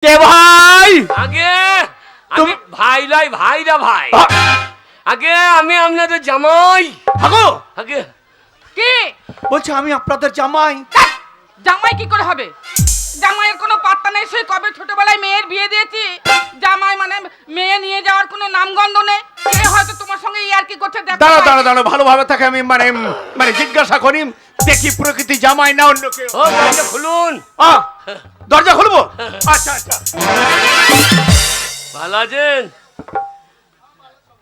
কে ভাই? আগে আমি ভাই লাই ভাইরা ভাই। আগে আমি আপনাদের জামাই। আগো আগে কি বলছি আমি আপনাদের জামাই। জামাই কি করে হবে? জামাইয়ের কোনো পাত্তা নেই। সেই কবে ছোটবেলায় মেয়ের বিয়ে দিয়েছি। জামাই মানে মেয়ে নিয়ে যাওয়ার কোনো নামগন্ধ নেই। সে হয়তো তোমার সঙ্গে ইয়ার কি করছে দেখো। দাঁড়া দাঁড়া দাঁড়া, ভালোভাবে থাকে আমি মানে জিজ্ঞাসা করি, দেখি প্রকৃতি জামাই না অন্য কেউ। ও দরজা খুলুন। দরজা খুলবো? আচ্ছা আচ্ছা। ভালো আছেন?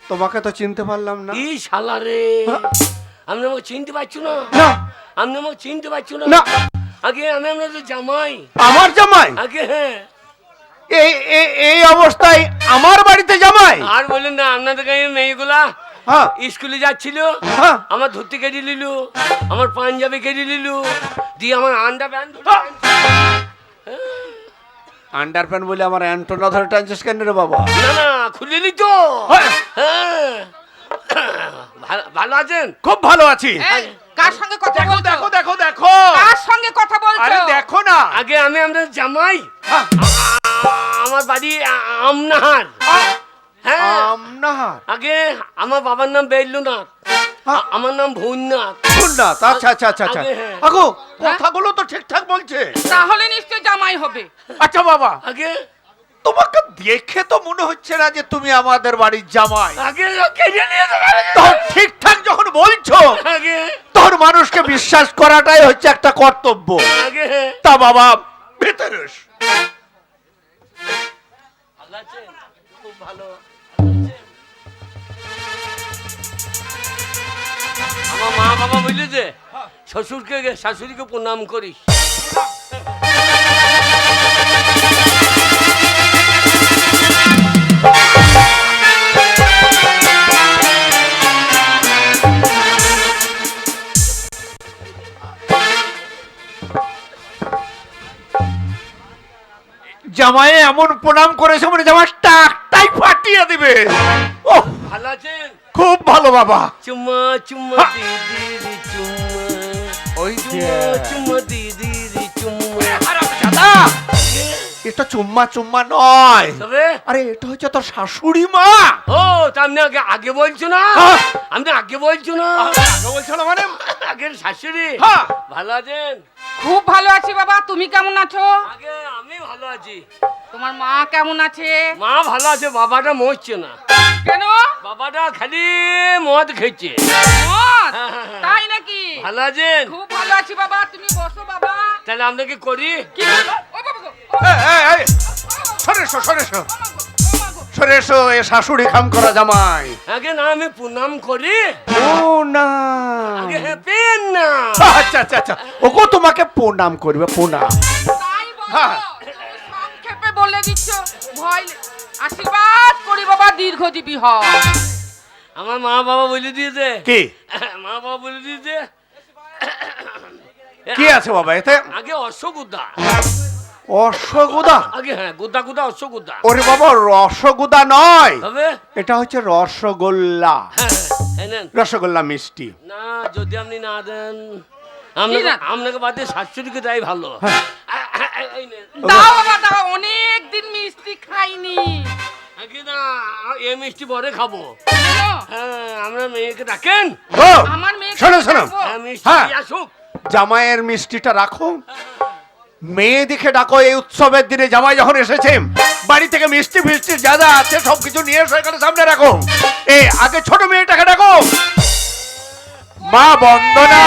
তোমাকে তো চিনতে পারলাম না। কি শালা রে, আপনি আমাকে চিনতে পারছো না? না আপনি আমাকে চিনতে পারছো না? না। আগে আমি আপনাদের জামাই। আমার জামাই? আগে হ্যাঁ। এই অবস্থায় আমার বাড়িতে জামাই? আর বললেন না, আপনাদের গায়ে মেয়েগুলা হ্যাঁ স্কুলে যাচ্ছিল, হ্যাঁ। আমার ধুতি কেটে নিল, আমার পাঞ্জাবি কেটে নিল, দিয়ে আমার আন্ডার প্যান্ট। আন্ডার প্যান্ট বলে আমার অ্যান্টোনা ধরে টানছিস কেন রে বাবা? না না খুলে নি তো। হ্যাঁ। হ্যাঁ। ভালো আছেন? খুব ভালো আছি। এই, কার সঙ্গে কথা দেখো বলছো? দেখো দেখো দেখো, কার সঙ্গে কথা বলছো? আরে দেখো না। আগে আমি আপনাদের জামাই। হ্যাঁ। আমার বাড়ি আমনাহার। হ্যাঁ। আমনাহার? আগে আমার বাবার নাম বেল্লুনাথ, হ্যাঁ। আমার নাম ভুইনাথ। সুন্নাত? আচ্ছা আচ্ছা আচ্ছা আচ্ছা। আগে হ্যাঁ। আগো কথাগুলো তো ঠিকঠাক বলছে। তাহলে নিশ্চয় জামাই হবে। আচ্ছা বাবা, আগে তোমাকে দেখে তো মনে হচ্ছে না যে তুমি আমাদের বাড়ির জামাই। আগে কেটে নিয়ে তো ঠিকঠাক যখন বলছো, আগে তোর মানুষকে বিশ্বাস করাটাই হচ্ছে একটা কর্তব্য। আগে তা বাবা ভেতরে এসো। ভালো আছেন? খুব ভালো। আমার মা বাবা বুঝলি যে শ্বশুরকে শাশুড়িকে প্রণাম করিস। জামাই এমন প্রণাম করেছে মানে জামাই টাকটাই ফাটিয়ে দিবে। ও ভালো আছেন? খুব ভালো বাবা। চুম্মা চুম্মা দিদি রে চুম্মা, ওই যে চুম্মা দিদি রে চুম্মা। দাদা, এটা চুম্মা চুম্মা নয়, তবে আরে এটা হচ্ছে তোর শাশুড়ি মা। ও তা আপনি আগে আগে বলছো না? আপনি আগে বলছো না? আগে বলছো না মানে? আগের শাশুড়ি। হ্যাঁ। ভালো আছেন? খুব ভালো আছি বাবা। তুমি কেমন আছো? আগে আমি ভালো আছি। তোমার মা কেমন আছে? মা ভালো আছে, বাবাটা মরছে না। কেন? বাবাটা খালি মদ খেয়েছে। মদ? তাই নাকি? ভালো আছেন? খুব ভালো আছি বাবা। তুমি বসো বাবা। তাহলে আপনাকে করি। কি বলছো? ও বাবা গো, ও এই, সরে এসো সরে এসো সরে এসো, এ শাশুড়ি খাম করা জামাই। আগে না আমি প্রণাম করি। ও না, আগে হ্যাপেন না। আচ্ছা আচ্ছা আচ্ছা, ওগো তোমাকে প্রণাম করবে, প্রণাম। তাই বলো? হ্যাঁ। সংক্ষেপে বলে দিচ্ছ। ভয় আশীর্বাদ করি বাবা, দীর্ঘজীবী হও। আমার মা বাবা বলে দিয়েছে। কি মা বাবা বলে দিয়েছে কি আছে বাবা এতে? আগে অশ্বগুদা। অশ্বগুদা? আগে হ্যাঁ, গুদা গুদা অশ্বগুদা। ওরে বাবা, রসগুদা নয়, তবে এটা হচ্ছে রসগোল্লা। হ্যাঁ, হ্যাঁ, নেন। রসগোল্লা মিষ্টি। না যদি আপনি না দেন, কি না? আপনাকে বাদে শাশুড়িকে দেয় ভালো। এই নেন। দাও বাবা দাও, অনেক দিন মিষ্টি খাইনি। আগে না, এই মিষ্টি পরে খাবো। কেন? হ্যাঁ, আমরা মেয়েকে ডাকেন। ও আমার মেয়েকে শোনো শোনো, ডাকবো? হ্যাঁ, মিষ্টি হ্যাঁ। দিয়ে আসুক। জামাইয়ের মিষ্টিটা রাখো, মেয়ে দেখে ডাকো। এই উৎসবের দিনে জামাই যখন এসেছে, বাড়ি থেকে মিষ্টি ফিষ্টি যা যা আছে সবকিছু নিয়ে এসে এখানে সামনে রাখো। এই আগে ছোট মেয়েটাকে ডাকো, মা বন্দনা।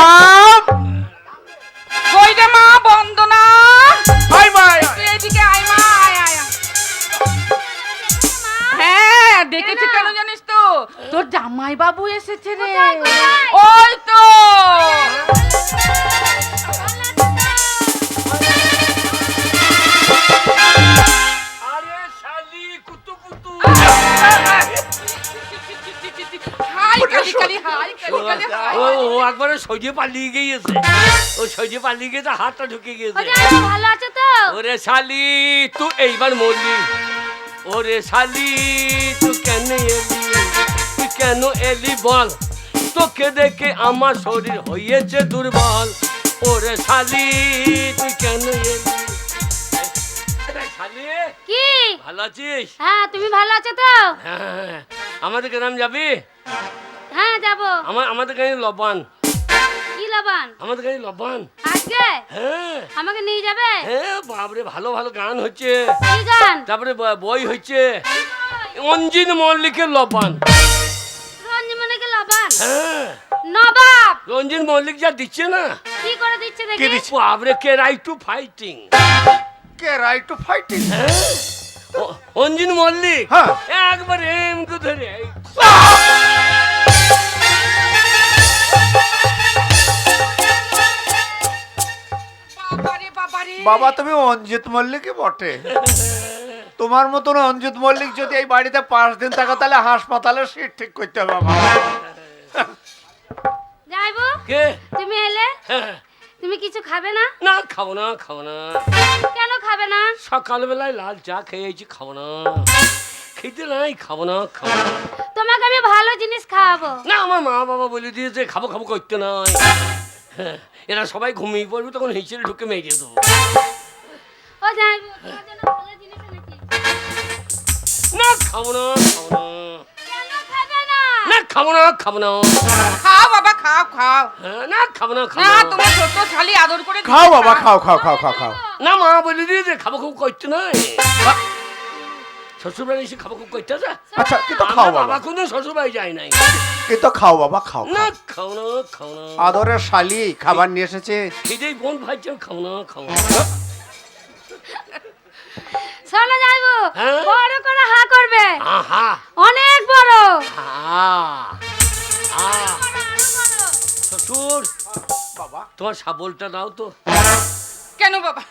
কই রে মা বন্দনা? আয় মা, আয়, আয়। তুই এদিকে আয় মা, আয় আয় আয়। হ্যাঁ, ডেকেছে কেন জানিস তো? তোর জামাই বাবু এসেছে রে। ওই তো। আরে শালি কুতু কুতু। হাই কালি কালি, হাই কালি কালি, হাই। ও একবারে সইজে পালিয়ে গিয়েছে। ও সইজে পালিয়ে গিয়েছে, হাতটা ঢুকে গিয়েছে। ভালো আছো তো? ওরে শালি তুই এইবার মরলি। ওরে শালি তুই কেন এলি? তুই কেন এলি বল? তোকে দেখে আমার শরীর হয়েছে দুর্বল। ওরে শালি তুই কেন এলি? শালি কি? ভালো আছিস? হ্যাঁ, তুমি ভালো আছো তো? হ্যাঁ, আমাদের গ্রাম যাবি? হ্যাঁ, যাবো। আমাদের গাড়ি লবান। কি লবণ? আমাদের গাড়ি লবান। আজকে হ্যাঁ আমাকে নিয়ে যাবে? হ্যাঁ, বাপরে ভালো ভালো গান হচ্ছে, কি গান? তারপরে বই হচ্ছে অঞ্জিন মল্লিকের লবান। রঞ্জমনিকে লবণ? হ্যাঁ, নবাব রঞ্জিন মল্লিক যা দিচ্ছে না, কি করে দিচ্ছে কে দেখি? দিচ্ছে? বাপরে কে রাইট টু ফাইটিং। কে right to fighting? Anjin Mallick হ্যাঁ। একবার এমকে ধরে বাবারে বাবারে বাবা তুমি অঞ্জিত মল্লিকই বটে। তোমার মতন অঞ্জিত মল্লিক যদি এই বাড়িতে 5 দিন থাকো তাহলে হাসপাতালের সিট ঠিক করতে হবে বাবা। যাইবো? কে? তুমি এলে? হ্যাঁ। তুমি কিছু খাবে না? না খাবো না, খাবো না। কেন খাবে না? সকালবেলায় লাল চা খেয়েছি, খাবো না। খেতে নাই, খাবো না, খাবো না। তোমাকে আমি ভালো জিনিস খাওয়াবো। না, আমার মা বাবা বলে দিয়েছে খাবো খাবো করতে নাই। হ্যাঁ, এরা সবাই ঘুমিয়ে পড়বে, তখন হিঁচড়ে ঢুকে মেরে দেবো। ও যাইবো, তোমার জন্য ভালো জিনিস এনেছি। না খাবো না, খাবো না। কেন খাবে না? না খাবো না, খাবো না। খাও বাবা খাও খাও হ্যাঁ, না খাবো না, খাবো না না। তোমার ছোট শালি আদর করে খাও বাবা, খাও খাও খাও খাও খাও। না, মা বলে দিয়েছে খাবো খাবো করতে নাই। শ্বশুর বাড়ি এসে খাবো খাবো করতে আছে। আচ্ছা কিন্তু খাও আমার বাবা, বাবা কোনো শ্বশুর বাড়ি যায় নাই। কিন্তু খাও বাবা, খাও না খাও। খাও না, খাও না। আদরের শালি খাবার নিয়ে এসেছে। খিদেই বোন ভাইছে, খাও না, খাও না। শোনো যাইবো, হ্যাঁ? বড় করে হা করবে, আহা অনেক বড়। শ্বশুর বাবা তোমার শাবলটা দাও তো। কেন বাবা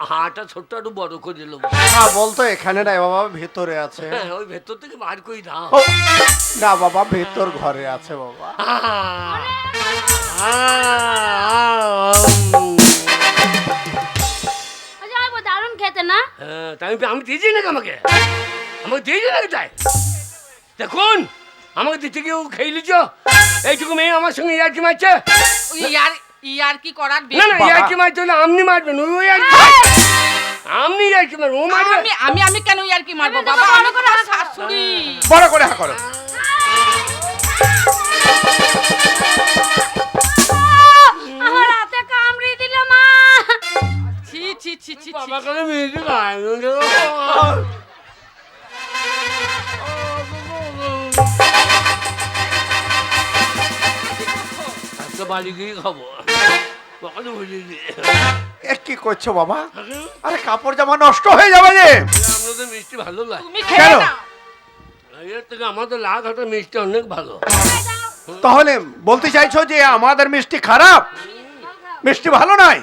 হাটা ছোট্ট একটু বড় করে দিল। হ্যাঁ বলতো এখানে নাই বাবা, ভেতরে আছে। হ্যাঁ, ওই ভেতর থেকে বার করে দাও। ও, না বাবা ভেতর ঘরে আছে বাবা। যাইবো, দারুণ খেতে না? হ্যাঁ, তাই আমি দিয়েছি নাকি আমাকে দিয়েছি নাকি তাই? দেখুন আমাকে দিতে গিয়েও খেয়ে লিছ। এইটুকু মেয়ে আমার সঙ্গে ইয়ার্কি মারছে। ইয়ার কি করার না না, বাবা। ইয়ার্কি মারতে হলে আপনি মারবেন, ওই ইয়ার্কি আপনি ইয়ার্কি মারবেন, ও মারবে। আমি কেন ইয়ার কি মারবো আমি তো বাবা বড় আমি করে তোমার হাত করবো। শাশুড়ি বড় করে হা করো। আমার হাতে কামড়ে দিল মা। ছি ছি ছি ছি ছি। বাবা করে মেয়েকে গায়ে আজকে বাড়ি গিয়ে খাবো। বাবা তো বুঝিয়ে দিয়ে এ কি করছো বাবা? আরে কাপড় জামা নষ্ট হয়ে যাবে যে। আপনাদের মিষ্টি ভালো লাগে। তুমি খেয়ে কেন? না এর থেকে আমাদের লাখ হাজার মিষ্টি অনেক ভালো। তাহলে বলতে চাইছো যে আমাদের মিষ্টি খারাপ, মিষ্টি ভালো নাই?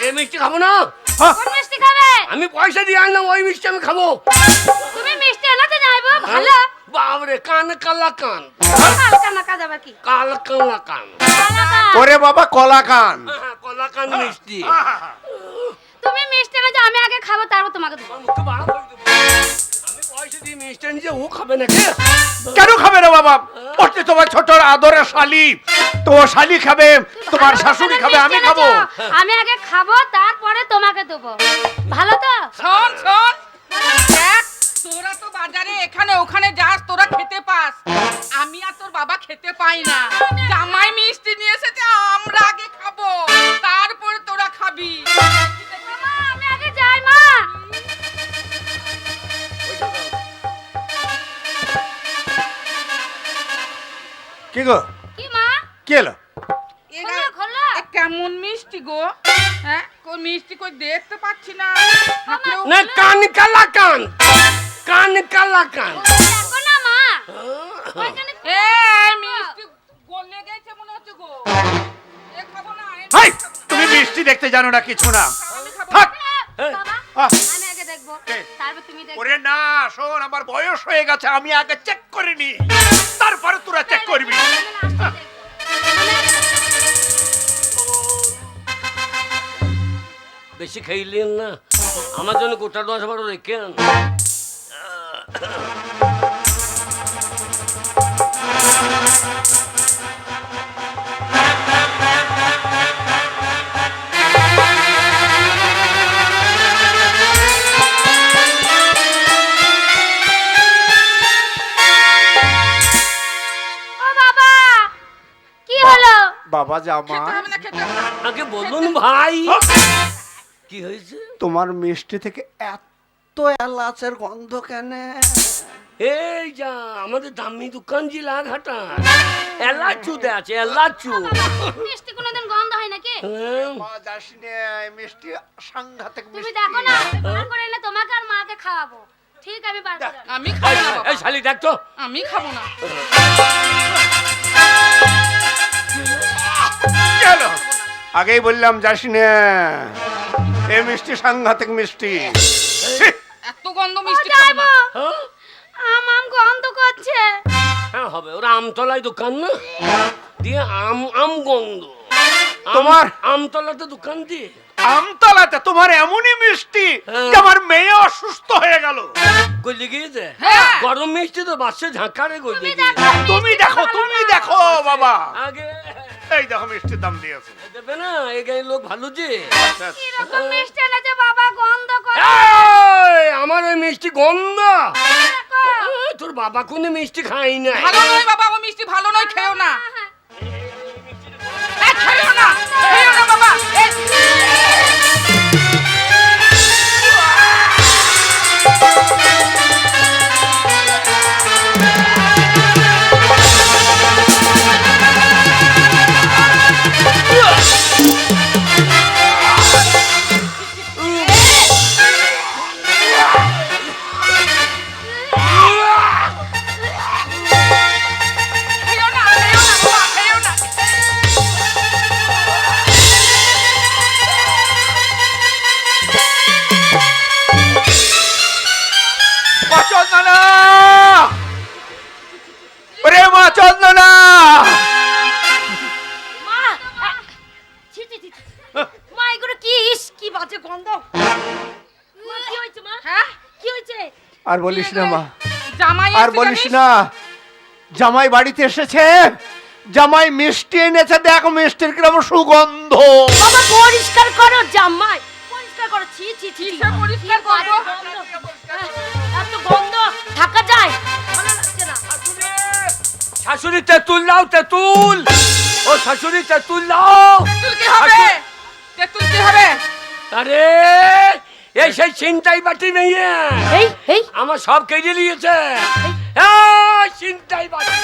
এই মিষ্টি খাবো না, হ্যাঁ, কোন মিষ্টি খাবে? আমি পয়সা দিয়ে আনলাম, ওই মিষ্টি আমি খাবো। তুমি মিষ্টি এনাতে যাইবো? ভালো। বাবরে কান কালা কান, হালকা না কাজ আবার কি? কাল কালা কান, হালকা। ওরে বাবা কলা কান। কলা কান মিষ্টি। তুমি মিষ্টি না যে আমি আগে খাবো, তারপর তোমাকে দেবো। আমার মুখে বার করে দেবো। আমি পয়সা দিয়ে মিষ্টি নিয়ে ও খাবে নাকি? কেন খাবে না বাবা? ওটি তোমার ছোট আদরের শালি, তো শালি খাবে, তোমার ভালো শাশুড়ি করে খাবে, আমি মিষ্টি খাবো। এনেছো। আমি আগে খাবো, তারপরে তোমাকে দেবো। ভালো তো? শোন শোন দেখ তোরা তো বাজারে এখানে ওখানে যাস তোরা খেতে পাস আমি আর তোর বাবা খেতে পাই না জামাই মিষ্টি নিয়ে এসেছে আমরা আগে খাবো তারপর তোরা খাবি মা, আমি আগে যাই মা। কি গো? কি মা? কি এলো? খোলো, খোলো। এ কেমন মিষ্টি গো হ্যাঁ কোন মিষ্টি কই দেখতে পাচ্ছি না হাতেও- না কান কালা কান, কান কালা কান। দেখো না মা। ওইখানে এ মিষ্টি গলে গেছে মনে হচ্ছে গো এ খাবো না এ হাই, খাবো না। তুমি মিষ্টি দেখতে জানো না কিছু না। আমি খাবো থাক। না। বাবা, আহ। আমি আগে দেখবো, কে? তারপর তুমি দেখবে। ওরে না, শোন আমার বয়স হয়ে গেছে, আমি আগে চেক করে নি, তারপরে তোরা চেক করবি। বেশি খাইলেন না, আমার জন্য গোটা 10-12 রেখে আন। বাবা খেতে জামাই, হবে না, খেতে হবে না। আগে বলুন ভাই কি হয়েছে? তোমার মিষ্টি থেকে এত এলাচের গন্ধ কেন? এই যা আমাদের দামি দোকান জিলাঘাটা এলাচু দে আছে এলাচু। মিষ্টি কোনোদিন গন্ধ হয় নাকি? মা যাস নে, এই মিষ্টি সাংঘাতিক তুমি মিষ্টি। দেখো না, বার করে এলে তোমাকে আর মাকে খাওয়াবো। ঠিক, আমি বার করে আনবো। আমি খাবো না বাবা, এই শালি দেখ তো। আমি খাবো না। চলো, আগেই বললাম যাস নে, এই মিষ্টি সাংঘাতিক মিষ্টি। ছি! এত গন্ধ ও মিষ্টি খাবো না। যাইবো, হ্যাঁ? আম গন্ধ করছে। হ্যাঁ হবে, ওরা আমতলায় দোকান না দিয়ে আম গন্ধ। তোমার- আমতলাতে দোকান দিয়ে আমতলাতে তোমার এমনই মিষ্টি হ্যাঁ। যে আমার মেয়ে অসুস্থ হয়ে গেল। গলি গিয়েছে। হ্যাঁ। গরম মিষ্টি তো বাসে ঝাঁকারে গলি তুমি গিয়েছে। দেখো, তুমি দেখো, তুমি দেখো বাবা, আগে এই দেখো মিষ্টির দাম দিয়েছে। দেবে না, এই গায়ে লোক ভালো যে। কিরকম মিষ্টি এনেছে বাবা, গন্ধ করে। এই, আমার ওই মিষ্টি গন্ধ। দেখো। এই, তোর বাবা কোনো মিষ্টি খাই না। ভালো নয় বাবা, ও মিষ্টি ভালো নয়, খেও না। এই, খেও না, খেও না বাবা। এই, খেও না, খেও না বাবা, খেও না। মা চন্দনা, ওরে মা চন্দনা, মা, ছি, ছি, ছি, ছি। মা, এগুলো কি? ইস, কি বাজে গন্ধ। মা, কি হয়েছে মা? হ্যাঁ? কি হয়েছে? আর বলিস না মা, জামাই আর এসে বলিস জানিস? না, জামাই বাড়িতে এসেছে, জামাই মিষ্টি এনেছে, দেখ মিষ্টির কিরকম সুগন্ধ। বাবা, পরিষ্কার করো জামাই, পরিষ্কার করো। ছি, ছি, ছি, ছি। কিসে পরিষ্কার কি বাজে করবো? গন্ধ। এত গন্ধ থাকা যায়? ভালো লাগছে না। শাশুড়ি তেঁতুল দাও, তেঁতুল। ও শাশুড়ি তেঁতুল দাও। তেঁতুল কি হবে? তেঁতুল কি হবে? আরে এই সেই চিন্তাই বাটি মেয়ে এই আমার সব কেটে নিয়েছে। এই চিন্তাই বাটি।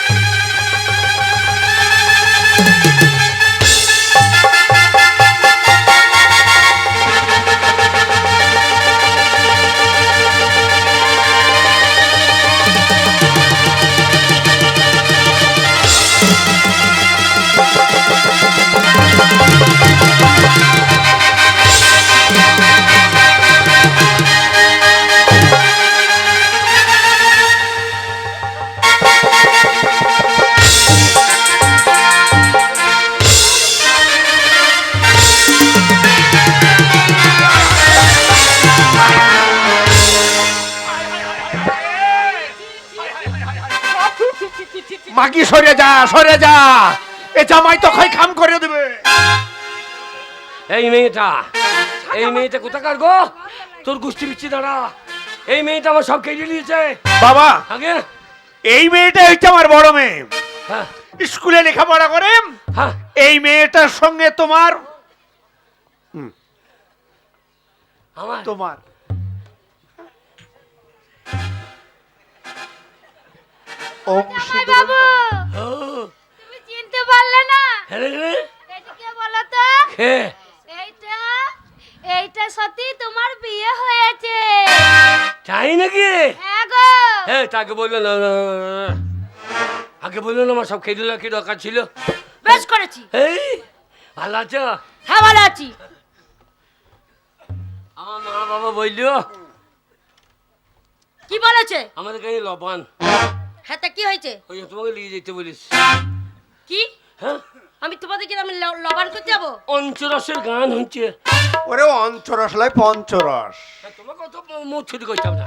মাগি সরে যা, সরে যা, এ জামাই তো খাই খাম করে দেবে। এই মেয়েটা কোথাকার গো? তোর গোষ্ঠী বিচ্ছি দাঁড়া। এই মেয়েটা আমার সব কেটে নিয়েছে। বাবা, আগে এই মেয়েটা হচ্ছে আমার বড় মেয়ে, হ্যাঁ স্কুলে লেখাপড়া করে। হ্যাঁ এই মেয়েটার সঙ্গে তোমার আমার তোমার জামাই বাবু, ও, তুমি চিনতে পারলে না? হ্যাঁ রে, এটা কে বলো তো? কে? এইটা সত্যি তোমার বিয়ে হয়েছে। তাই নাকি? হ্যাঁ গো। হ্যাঁ তাকে বললো না, আগে বললো না আমার সব খেয়ে দিল, কি দরকার ছিল? বেশ করেছি। এই ভালো আছো? হ্যাঁ, ভালো আছি। আমার মা বাবা বললো কি বলেছে? আমাদের কাছে লবণ, হ্যাঁ, তা কি হয়েছে? ওই যে তোমাকে নিয়ে যেতে বলিস। কি? হ্যাঁ আমি তোমাদের কি আমি লবান করতে যাবো? অঞ্চরসের গান হচ্ছে। ওরে অঞ্চরস লাই পঞ্চরস, তোমার কত মুখ ছুটি করতাম না।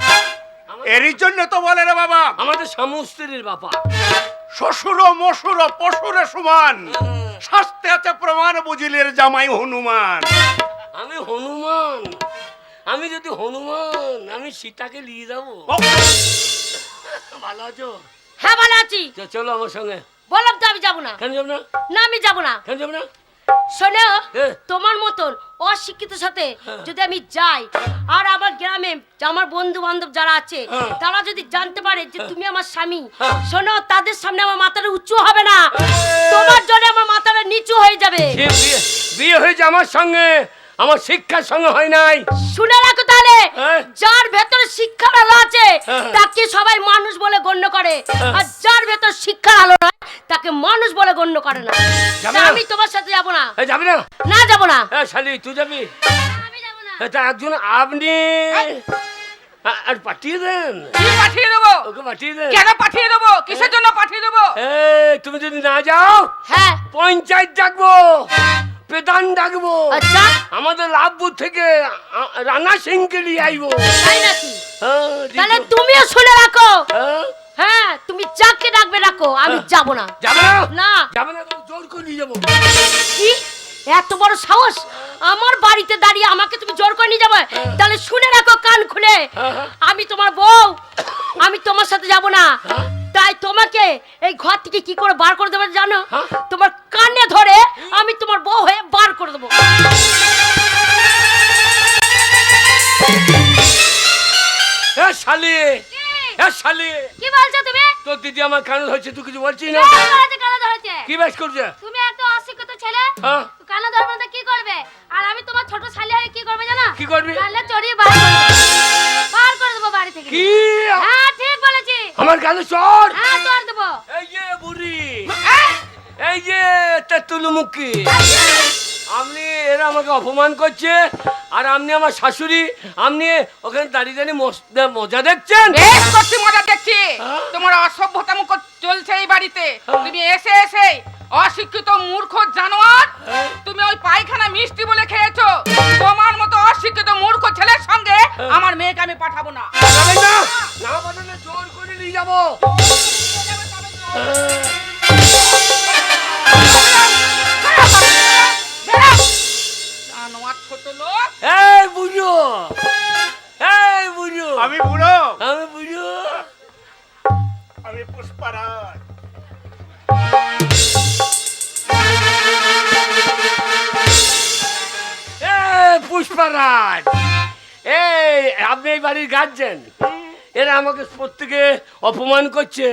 এরই জন্য তো বলে রে বাবা, আমাদের স্বামী স্ত্রীর বাবা। শ্বশুর মশুর পশুরে সমান, শাস্তে আছে প্রমাণ বুঝিলের জামাই হনুমান। আমি হনুমান, আমি যদি হনুমান আমি সীতাকে নিয়ে যাবো। ভালো আছো? হ্যাঁ, ভালো আছি। চলো আমার সঙ্গে। বললাম তো আমি যাবো না। কেন যাবো না? না আমি যাবো না। কেন যাবো না? শোনো, হ্যাঁ। তোমার মতন অশিক্ষিত সাথে যদি আমি যাই, আর আমার গ্রামে আমার বন্ধু বান্ধব যারা আছে হ্যাঁ। তারা যদি জানতে পারে যে তুমি আমার স্বামী, হ্যাঁ। শোনো, তাদের সামনে আমার মাথাটা উঁচু হবে না, তোমার জন্য আমার মাথাটা নিচু হয়ে যাবে। সে বিয়ে হয়েছে আমার সঙ্গে, আমার শিক্ষার সঙ্গে হয় নাই। শুনে রাখো তাহলে, হ্যাঁ। যার ভেতরে শিক্ষার আলো আছে হ্যাঁ। তাকে সবাই মানুষ বলে গণ্য করে, হ্যাঁ। আর যার ভেতর শিক্ষার আলো নয় তাকে মানুষ বলে গণ্য করে না। যাবে তা না? আমি তোমার সাথে যাবো না। যাবি না? না যাবো না। শালি তুই যাবি? আমি যাবো না। তা একজন আপনি আর পাঠিয়ে দেন। কি পাঠিয়ে দেবো? ওকে পাঠিয়ে দেন। কেন পাঠিয়ে দেবো? কিসের জন্য পাঠিয়ে দেবো? তুমি যদি না যাও, হ্যাঁ। পঞ্চায়েত ডাকবো, প্রধান ডাকবো, আচ্ছা, আমাদের লাভপুর থেকে রানা সিংকে নিয়ে আইবো। তাই নাকি? হ্যাঁ, তাহলে দিত। তুমিও শুনে রাখো। হ্যাঁ, হ্যাঁ, তুমি যাকে ডাকবে রাখো, আমি যাবো না। যাবে না? না। যাবে না তো জোর করে নিয়ে যাবো। কি এত বড় সাহস? আমার বাড়িতে দাঁড়িয়ে আমাকে তুমি জোর করে নিয়ে যাবে? তাহলে শুনে রাখো কান খুলে, আমি তোমার বউ, আমি তোমার সাথে যাব না। তাই তোমাকে এই ঘর থেকে কি করে বার করে দেবো জানো? তোমার কানে ধরে আমি তোমার বউ হয়ে বার করে দেবো। শালি, শালি, কি বলছো তুমি? তোর দিদি আমার কানে ধরছে, তুই কিছু বলছিস না? কি ব্যাস করছে? তুমি একটা অশিক্ষিত ছেলে, হ্যাঁ, কানে ধরবে না, কি করবে? আর আমি তোমার ছোট শালি হয়ে কি করবে জানো? কি করবি? কানে চড়িয়ে বার করে দেবো বাড়ি থেকে। কি? হ্যাঁ ঠিক বলেছি। আমার কানে চর? হ্যাঁ চড় দেবো। এই যে বুড়ি, এই যে তেতুলু মুখী, আপনি এরা আমাকে অপমান করছে, আর আপনি আমার শাশুড়ি, আপনি ওখানে দাঁড়িয়ে দাঁড়িয়ে মজা দেখছেন। বেশ করছি, মজা দেখছি। হ্যাঁ? তোমার অসভ্যতা মুখ চলছে এই বাড়িতে। হ্যাঁ। তুমি এসে এসে অশিক্ষিত মূর্খ জানোয়ার, হ্যাঁ। তুমি ওই পায়খানা মিষ্টি বলে খেয়েছো। তোমার মতো অশিক্ষিত মূর্খ ছেলের সঙ্গে আমার মেয়েকে আমি পাঠাবো না। যাবেন না? না পাঠালে জোর করে নিয়ে যাবো। জানোয়ার ছোট লোক। এই বুঝো, এই বুঝো, আমি বুড়ো, আমি বুঝো। আমি পুষ্পারাজ। পুষ্পারাজ, এই আপনি এই বাড়ির গার্জেন, এরা আমাকে প্রত্যেকে অপমান করছে,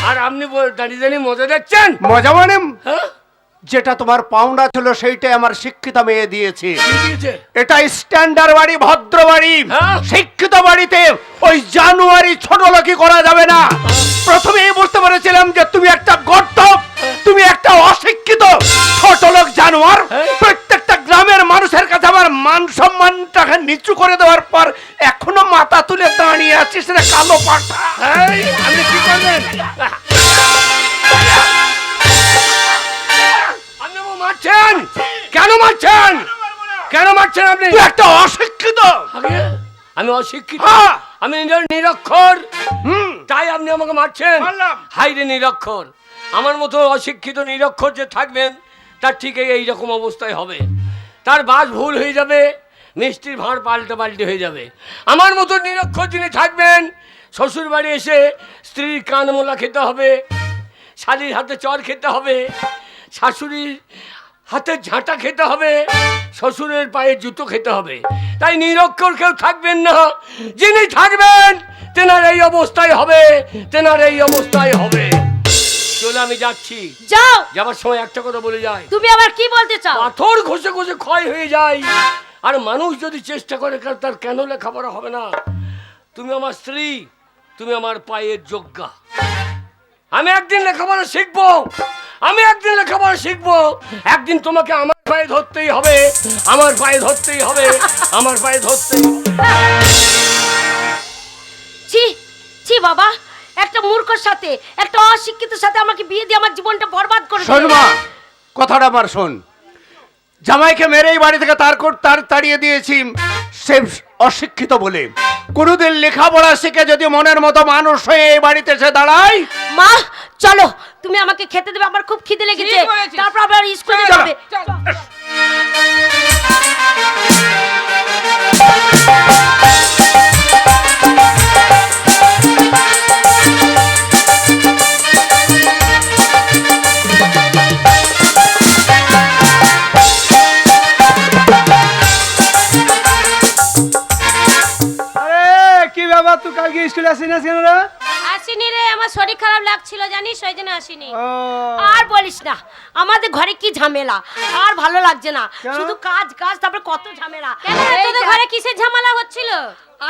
আর আপনি দাঁড়িয়ে দাঁড়িয়ে মজা দেখছেন। মজা মানে হ্যাঁ, যেটা তোমার পাওনা ছিল সেইটাই আমার শিক্ষিত মেয়ে দিয়েছে। কি দিয়েছে? এটা স্ট্যান্ডার্ড বাড়ি, ভদ্র বাড়ি। হ্যাঁ। শিক্ষিত বাড়িতে ওই জানুয়ারি ছোট লোকই করা যাবে না। প্রথমেই বুঝতে পেরেছিলাম যে তুমি একটা গর্ত, তুমি একটা অশিক্ষিত ছোট লোক জানোয়ার। হ্যাঁ। প্রত্যেকটা গ্রামের মানুষের কাছে আমার মান সম্মানটাকে নিচু করে দেওয়ার পর এখনো মাথা তুলে দাঁড়িয়ে আছিস রে কালো পাঠা। এই, আপনি কি করবেন? আপনি আমাকে মারছেন কেন? মারছেন কেন? মারছেন আপনি? তুই একটা অশিক্ষিত। আগে আমি অশিক্ষিত, হ্যাঁ। আমি নিরক্ষর, হুম, তাই আপনি আমাকে মারছেন? মারলাম। হাইরে নিরক্ষর, আমার মতো অশিক্ষিত নিরক্ষর যে থাকবেন তার ঠিক এইরকম অবস্থায় হবে। তার বাস ভুল হয়ে যাবে, মিষ্টির ভাঁড় পাল্টে হয়ে যাবে। আমার মতো নিরক্ষর যিনি থাকবেন, শ্বশুর বাড়ি এসে স্ত্রীর কানমোলা খেতে হবে, শালির হাতে চর খেতে হবে, শাশুড়ির হাতে ঝাঁটা খেতে হবে, শ্বশুরের পায়ে জুতো খেতে হবে। তাই নিরক্ষর কেউ থাকবেন না, যিনি থাকবেন তেনার এই অবস্থায় হবে, তেনার এই অবস্থায় হবে। চলে আমি যাচ্ছি। যাও। যাবার সময় একটা কথা বলে যাই, তুমি আবার কি বলতে চাও? পাথর ঘষে ঘষে ক্ষয় হয়ে যায়, আর মানুষ যদি চেষ্টা করে তার কেন লেখাপড়া হবে না? তুমি আমার স্ত্রী, তুমি আমার পায়ের যোগ্যা। আমি একদিন লেখাপড়া শিখবো, আমি একদিন লেখাপড়া শিখবো। একদিন তোমাকে আমার পায়ে ধরতেই হবে, আমার পায়ে ধরতেই হবে, আমার পায়ে ধরতেই হবে। ছি ছি বাবা, একটা মূর্খর সাথে, একটা অশিক্ষিতের সাথে আমাকে বিয়ে দিয়ে আমার জীবনটা বরবাদ করে শোন দিলে। মা, কথাটা আমার শোন। জামাইকে মেরেই বাড়ি থেকে তাড়িয়ে দিয়েছি সে অশিক্ষিত বলে। কোনোদিন লেখাপড়া শিখে যদি মনের মতো মানুষ হয়ে এই বাড়িতে এসে দাঁড়ায়। মা চলো, তুমি আমাকে খেতে দেবে, আমার খুব খিদে লেগেছে। ঠিক বলেছিস। তারপর আবার স্কুলে চলো, যাবে। চলো। স্কুলে আসিস কেন রে? আসিনি রে, আমার শরীর খারাপ লাগছিল জানিস, ওই জন্য আসিনি। ও, আর বলিস না, আমাদের ঘরে কি ঝামেলা, আর ভালো লাগছে না, কেন? শুধু কাজ কাজ, তারপরে কত ঝামেলা। কেন তোদের ঘরে কিসের ঝামেলা হচ্ছিল?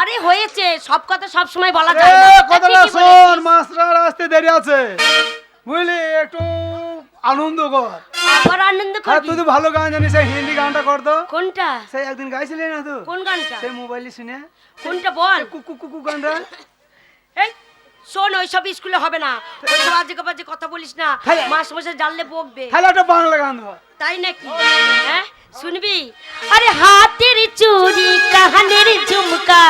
আরে হয়েছে, সব কথা সব সময় বলা এ, যায় না। কথাটা ঠিকই শোন, মাস্টার আসতে দেরি আছে, বুঝলি? একটু আনন্দ কর। আবার আনন্দ আর করবি? তুই তো ভালো গান জানিস, সেই হিন্দি গানটা কর তো। কোনটা? সেই একদিন গাইছিলি না তুই? কোন গানটা? সেই মোবাইলে শুনে কোনটা বল? কুকু কুকু গানটা। এই শোন, ওইসব স্কুলে হবে না, ওইসব আজে বাজে কথা বলিস না, তাহলে? মাস্টারমশাই জানলে বকবে। তাহলে একটা বাংলা গান ধর। তাই নাকি? হ্যাঁ শুনবি? আরে হাতের চুড়ি, কানের ঝুমকা,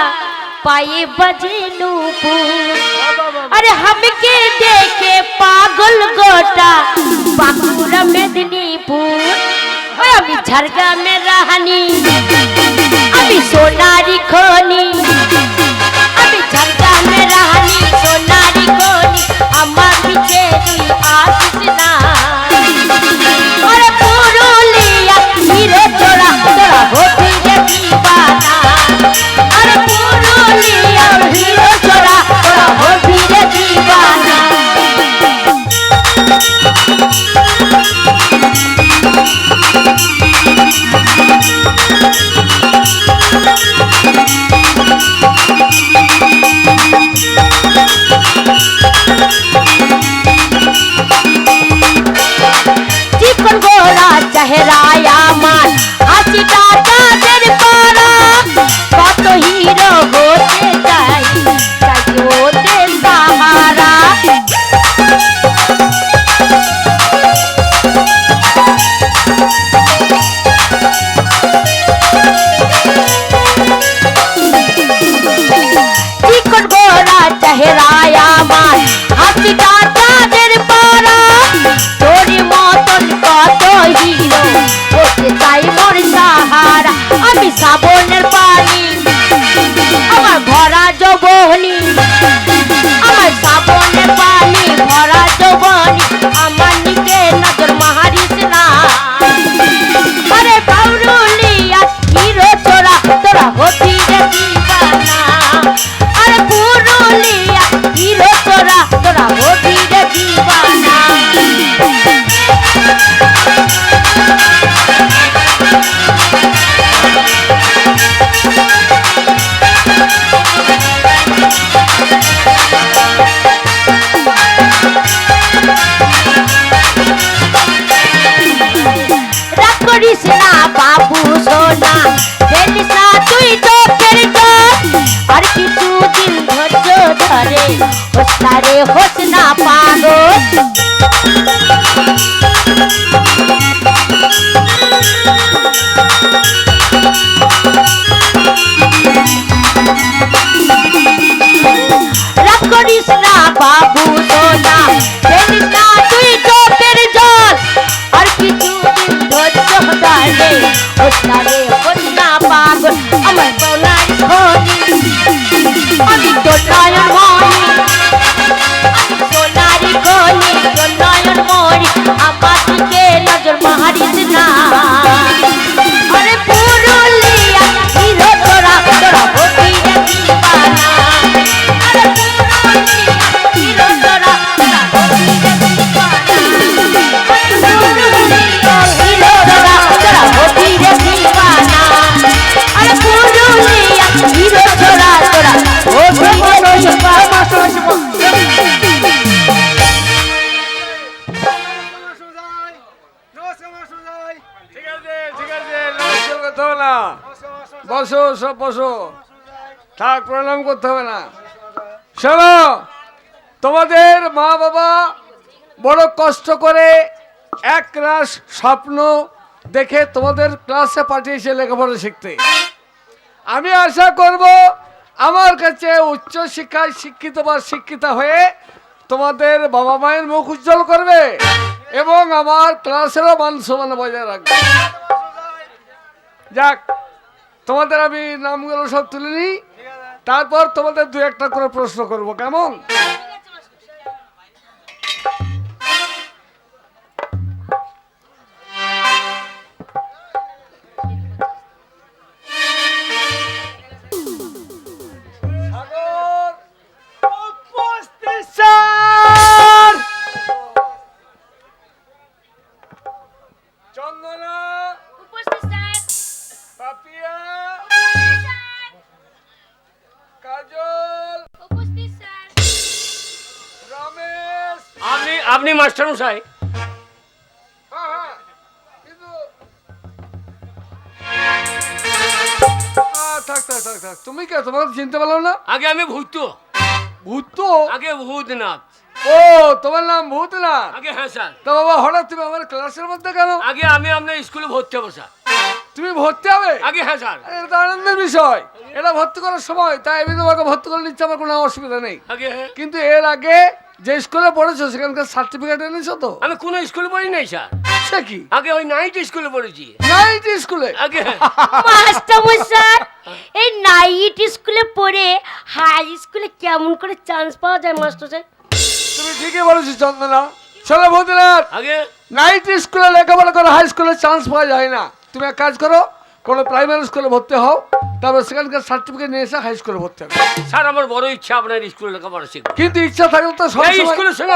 পায়ে বাজে নূপুর, আরে हमके देखे पागल गोटा, बांकुड़ा मेदिनीपुर, ওই আমি ঝাড়গ্রামে রাহানি, আমি সোনারি খনি, আমি ঝাড়গ্রামে রাহানি, সোনারি খনি, আমার পিছে তুই আসিস না। ওরে পুরুলিয়া হিরে চোরা, তোরা হবি রে দিবানা, আরে পুরুলিয়া হিরে চোরা, তোরা হবি রে দিবানা। চিকন গোরা চেহারায় আমার, হাসিটা তাদের পাড়া, কত হিরো হতে চাই, চাই ওদের সাহারা। চিকন গোরা চেহারায় আমার, হাসিটা তাদের পাড়া, তোর মতন কত হিরো হতে চাই মোর সাহারা। আমি শ্রাবণের পানি, আমার ভরা যৌবনী, আমার শ্রাবণের পানি ভরা যৌবনী, আমার নিকে নজর মাহারিস না। আরে পাউরুলিয়া হিরো চোরা, তোরা হবি রে দিবানা, আরে পুরুলিয়া হিরো চোরা, তোরা হবি রে দিবানা। রাগ করিস না বাবু সোনা, ফেলিস না তুই চোখের জল, আর কিছুদিন ধৈর্য ধরে হোস না রে, হোস না পাগল। রাগ করিস না বাবু সোনা, ফেলিস না তুই চোখের জল, আর কিছুদিন ধৈর্য ধরে হোস না রে, হোস না পাগল। আমার সোনার খনি, আমি তোর নয়ন মনি, আমি সোনারি খনি, তোর নয়ন মনি, আমার দিকে নজর মারিস না। আরে পুরুলিয়া হিরো তোরা, তোরা হবি রে দিবানা, আরে পুরুলিয়া হিরো তোরা, তোরা হবি রে দিবানা, আরে পুরুলিয়া হিরো তোরা, তোরা হবি রে দিবানা, আরে পুরুলিয়া হিরো তোরা, তোরা হবি রে দিবানা। ঠিক আছে ঠিক আছে, নমস্কার করতে হবে না, বসো সব বসো, থাক প্রণাম করতে হবে না। শোনো, তোমাদের মা বাবা বড় কষ্ট করে এক রাস স্বপ্ন দেখে তোমাদের ক্লাসে পাঠিয়েছে লেখাপড়া শিখতে। আমি আশা করব আমার কাছে উচ্চ শিক্ষায় শিক্ষিত বা শিক্ষিতা হয়ে তোমাদের বাবা মায়ের মুখ উজ্জ্বল করবে এবং আমার ক্লাসেরও মান সম্মান বজায় রাখবে। যাক, তোমাদের আমি নামগুলো সব তুলে নিই, তারপর তোমাদের দু একটা করে প্রশ্ন করব, কেমন? সাগর আপনি মাস্টার মশাই? থাক থাক থাক থাক, তুমি কে? তোমাকে চিনতে পারলাম না। আগে আমি ভূত। ভূত? আগে ভূতনাথ। ও, তোমার নাম ভূতনাথ? আগে হ্যাঁ স্যার। তো বাবা হঠাৎ তুমি আমার ক্লাসের মধ্যে কেন? আগে আমি আপনার স্কুলে ভর্তি হবো স্যার। তুমি ভর্তি হবে? আগে হ্যাঁ স্যার। এটা তো আনন্দের বিষয়, এটা ভর্তি করার সময়, তাই আমি তোমাকে ভর্তি করে নিচ্ছি, আমার কোনো অসুবিধা নেই। আগে হ্যাঁ। কিন্তু এর আগে যে স্কুলে পড়েছো সেখানকার সার্টিফিকেট এনেছো তো? আমি কোনো স্কুলে পড়ি নাই স্যার। সে কি? আগে ওই নাইট স্কুলে পড়েছি। নাইট স্কুলে? আগে হ্যাঁ। মাস্টারমশাই, এই নাইট স্কুলে পড়ে হাই স্কুলে কেমন করে চান্স পাওয়া যায় মাস্টারমশাই? তুমি ঠিকই বলেছো চন্দনা। চলো ভূতনাথ, আগে নাইট স্কুলে লেখাপড়া করে হাই স্কুলে চান্স পাওয়া যায় না। তুমি এক কাজ করো, কোনো প্রাইমারি স্কুলে ভর্তি হও, তারপর সেখানকার সার্টিফিকেট নিয়ে এসে হাই স্কুলে ভর্তি হবে। স্যার আমার বড় ইচ্ছা আপনার স্কুলে লেখাপড়া শিখবো। কিন্তু ইচ্ছা থাকলে তো সব এই সময়- স্কুলের সঙ্গে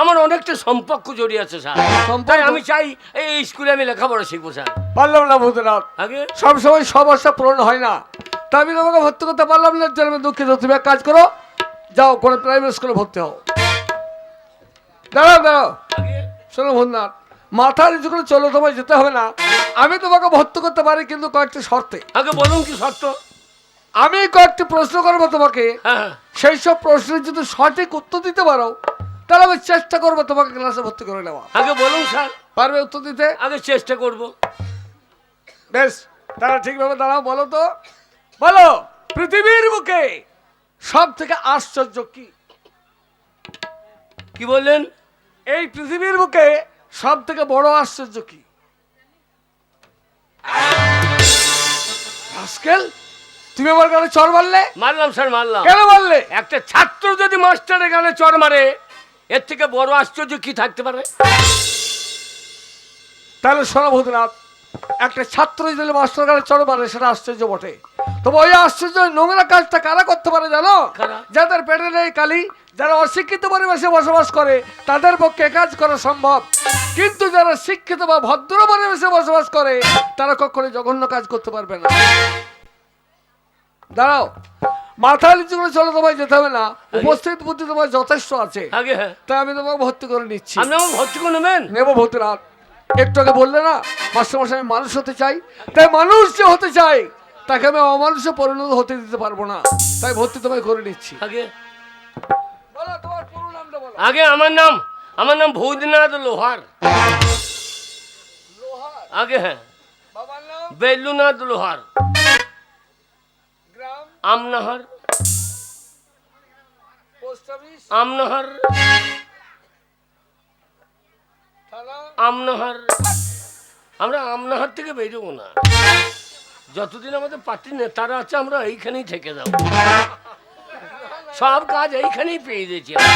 আমার অনেকটা সম্পর্ক জড়িয়ে আছে স্যার। সম্পর্ক? তাই আমি চাই এই স্কুলে আমি লেখাপড়া শিখবো স্যার। পারলাম না ভূতনাথ, আগে সব সময় সব আশা পূরণ হয় না, তাই আমি তোমাকে ভর্তি করতে পারলাম না, এর জন্য আমি দুঃখিত। তুমি এক কাজ করো, যাও কোনো প্রাইমারি স্কুলে ভর্তি হও। দাঁড়াও দাঁড়াও, আগে শোনো ভূতনাথ, মাথা নিচু করে চলো, তোমায় যেতে হবে না। আমি তোমাকে ভর্তি করতে পারি, কিন্তু কয়েকটি শর্তে। আগে বলুন কি শর্ত? আমি কয়েকটি প্রশ্ন করবো তোমাকে, হ্যাঁ হ্যাঁ। সেই সব প্রশ্নের যদি সঠিক উত্তর দিতে পারো, তাহলে আমি চেষ্টা করবো তোমাকে ক্লাসে ভর্তি করে নেওয়া। আগে বলুন স্যার। পারবে উত্তর দিতে? আগে চেষ্টা করব। বেশ, তারা ঠিকভাবে দাঁড়াও। বলো তো, বলো, পৃথিবীর বুকে সব থেকে আশ্চর্য কি? কি বললেন? এই পৃথিবীর বুকে সব থেকে বড় আশ্চর্য কি? আজকাল তুমি আমার গানে চর মারলে? মারলাম স্যার, মারলাম। কেন মারলে? একটা ছাত্র যদি মাস্টারের গানে চড় মারে, এর থেকে বড় আশ্চর্য কি থাকতে পারে? তাহলে শোনো ভূতনাথ, একটা ছাত্র যদি মাস্টার গানে চর মারে, সেটা আশ্চর্য বটে। তবে ওই আশ্চর্য নোংরা কাজটা কারা করতে পারে জানো? কারা? যাদের পেটে নেই কালি, যারা অশিক্ষিত পরিবেশে বসবাস করে, তাদের পক্ষে কাজ করা সম্ভব। কিন্তু যারা শিক্ষিত বা ভদ্র পরিবেশে বসবাস করে, তারা কখনো জঘন্য কাজ করতে পারবে না। দাঁড়াও, মাথা নিচু করে চলো, তোমায় যেতে হবে না। উপস্থিত বুদ্ধি তোমার যথেষ্ট আছে, আগে হ্যাঁ। তাই আমি তোমাকে ভর্তি করে নিচ্ছি। আপনি আমার ভর্তি করে নেবেন? নেব ভূতনাথ। একটু আগে বললে না মাস্টারমশাই আমি মানুষ হতে চাই, তাই মানুষ যে হতে চাই তাকে আমি অমানুষে পরিণত হতে দিতে পারবো না, তাই ভর্তি তোমায় করে নিচ্ছি। আগে বলো তোমার পুরো নামটা বলো। আগে আমার নাম ভূতনাথ লোহার। লোহার? আগে হ্যাঁ। বাবার নাম? বেলুনাথ লোহার। গ্রাম? আমনাহার। Post office? আমনাহার। থানা? আমনাহার। আমরা আমনাহার থেকে বেরোবো না, যতদিন আমাদের পার্টির নেতারা আছে আমরা এইখানেই থেকে যাবো। সব কাজ এইখানেই পেয়ে দিয়েছি আমরা।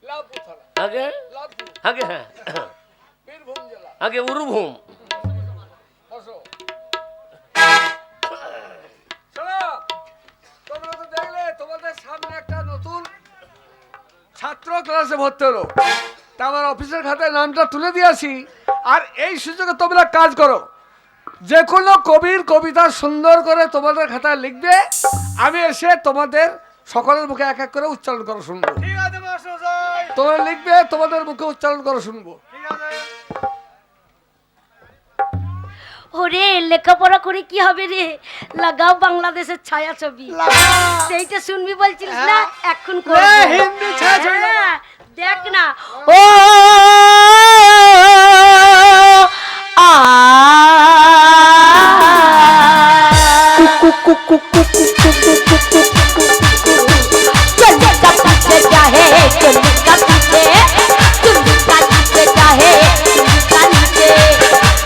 লাভপুর থানা? আগে লাভপুর? আগে হ্যাঁ। বীরভূম জেলা? আগে উরুভূম। বসো। শোনো, তোমরা তো দেখলে তোমাদের সামনে একটা নতুন ছাত্র ক্লাসে ভর্তি হলো, তা আমার অফিসের খাতায় নামটা তুলে দিয়েছি। আর এই সুযোগে তোমরা কাজ করো, যে কোনো কবির কবিতা সুন্দর করে তোমাদের খাতায় লিখবে, আমি এসে তোমাদের সকলের মুখে এক এক করে উচ্চারণ করা শুনবো। ঠিক আছে মাস্টারমশাই, তোমরা লিখবে, তোমাদের মুখে উচ্চারণ করা শুনবো। ঠিক আছে। ওরে লেখাপড়া করে কি হবে রে? লাগাও বাংলাদেশের ছায়া ছবি, সেইটা শুনবি বলছিস না, এখন করবো। হিন্দি ছায়াছবি লাগা। হ্যাঁ, দেখ না। ও আ चलने का पीछे चाहे चलने का पीछे चुन्नी का नीचे चाहे चुन्नी का नीचे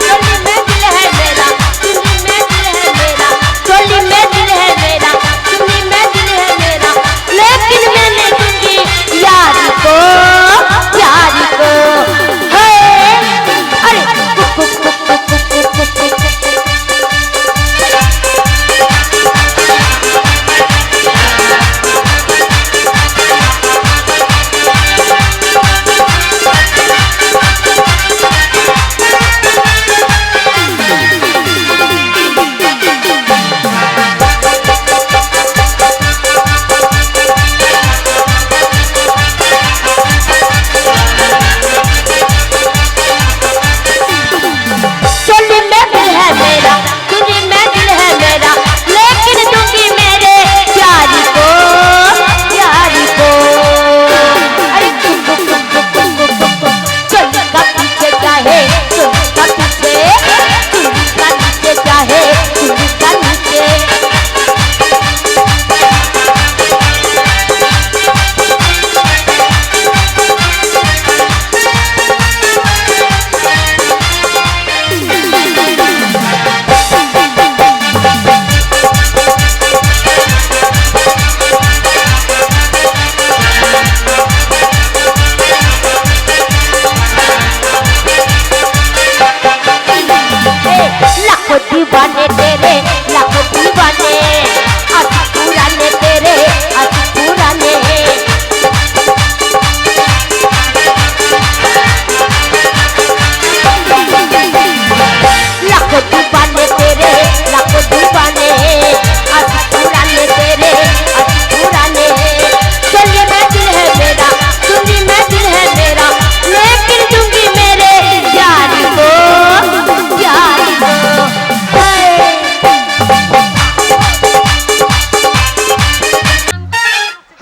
चोली में दिल है मेरा चुन्नी में दिल है मेरा चोली में दिल है मेरा चुन्नी में दिल है मेरा लेकिन मैं नहीं दूंगी यारी को है अरे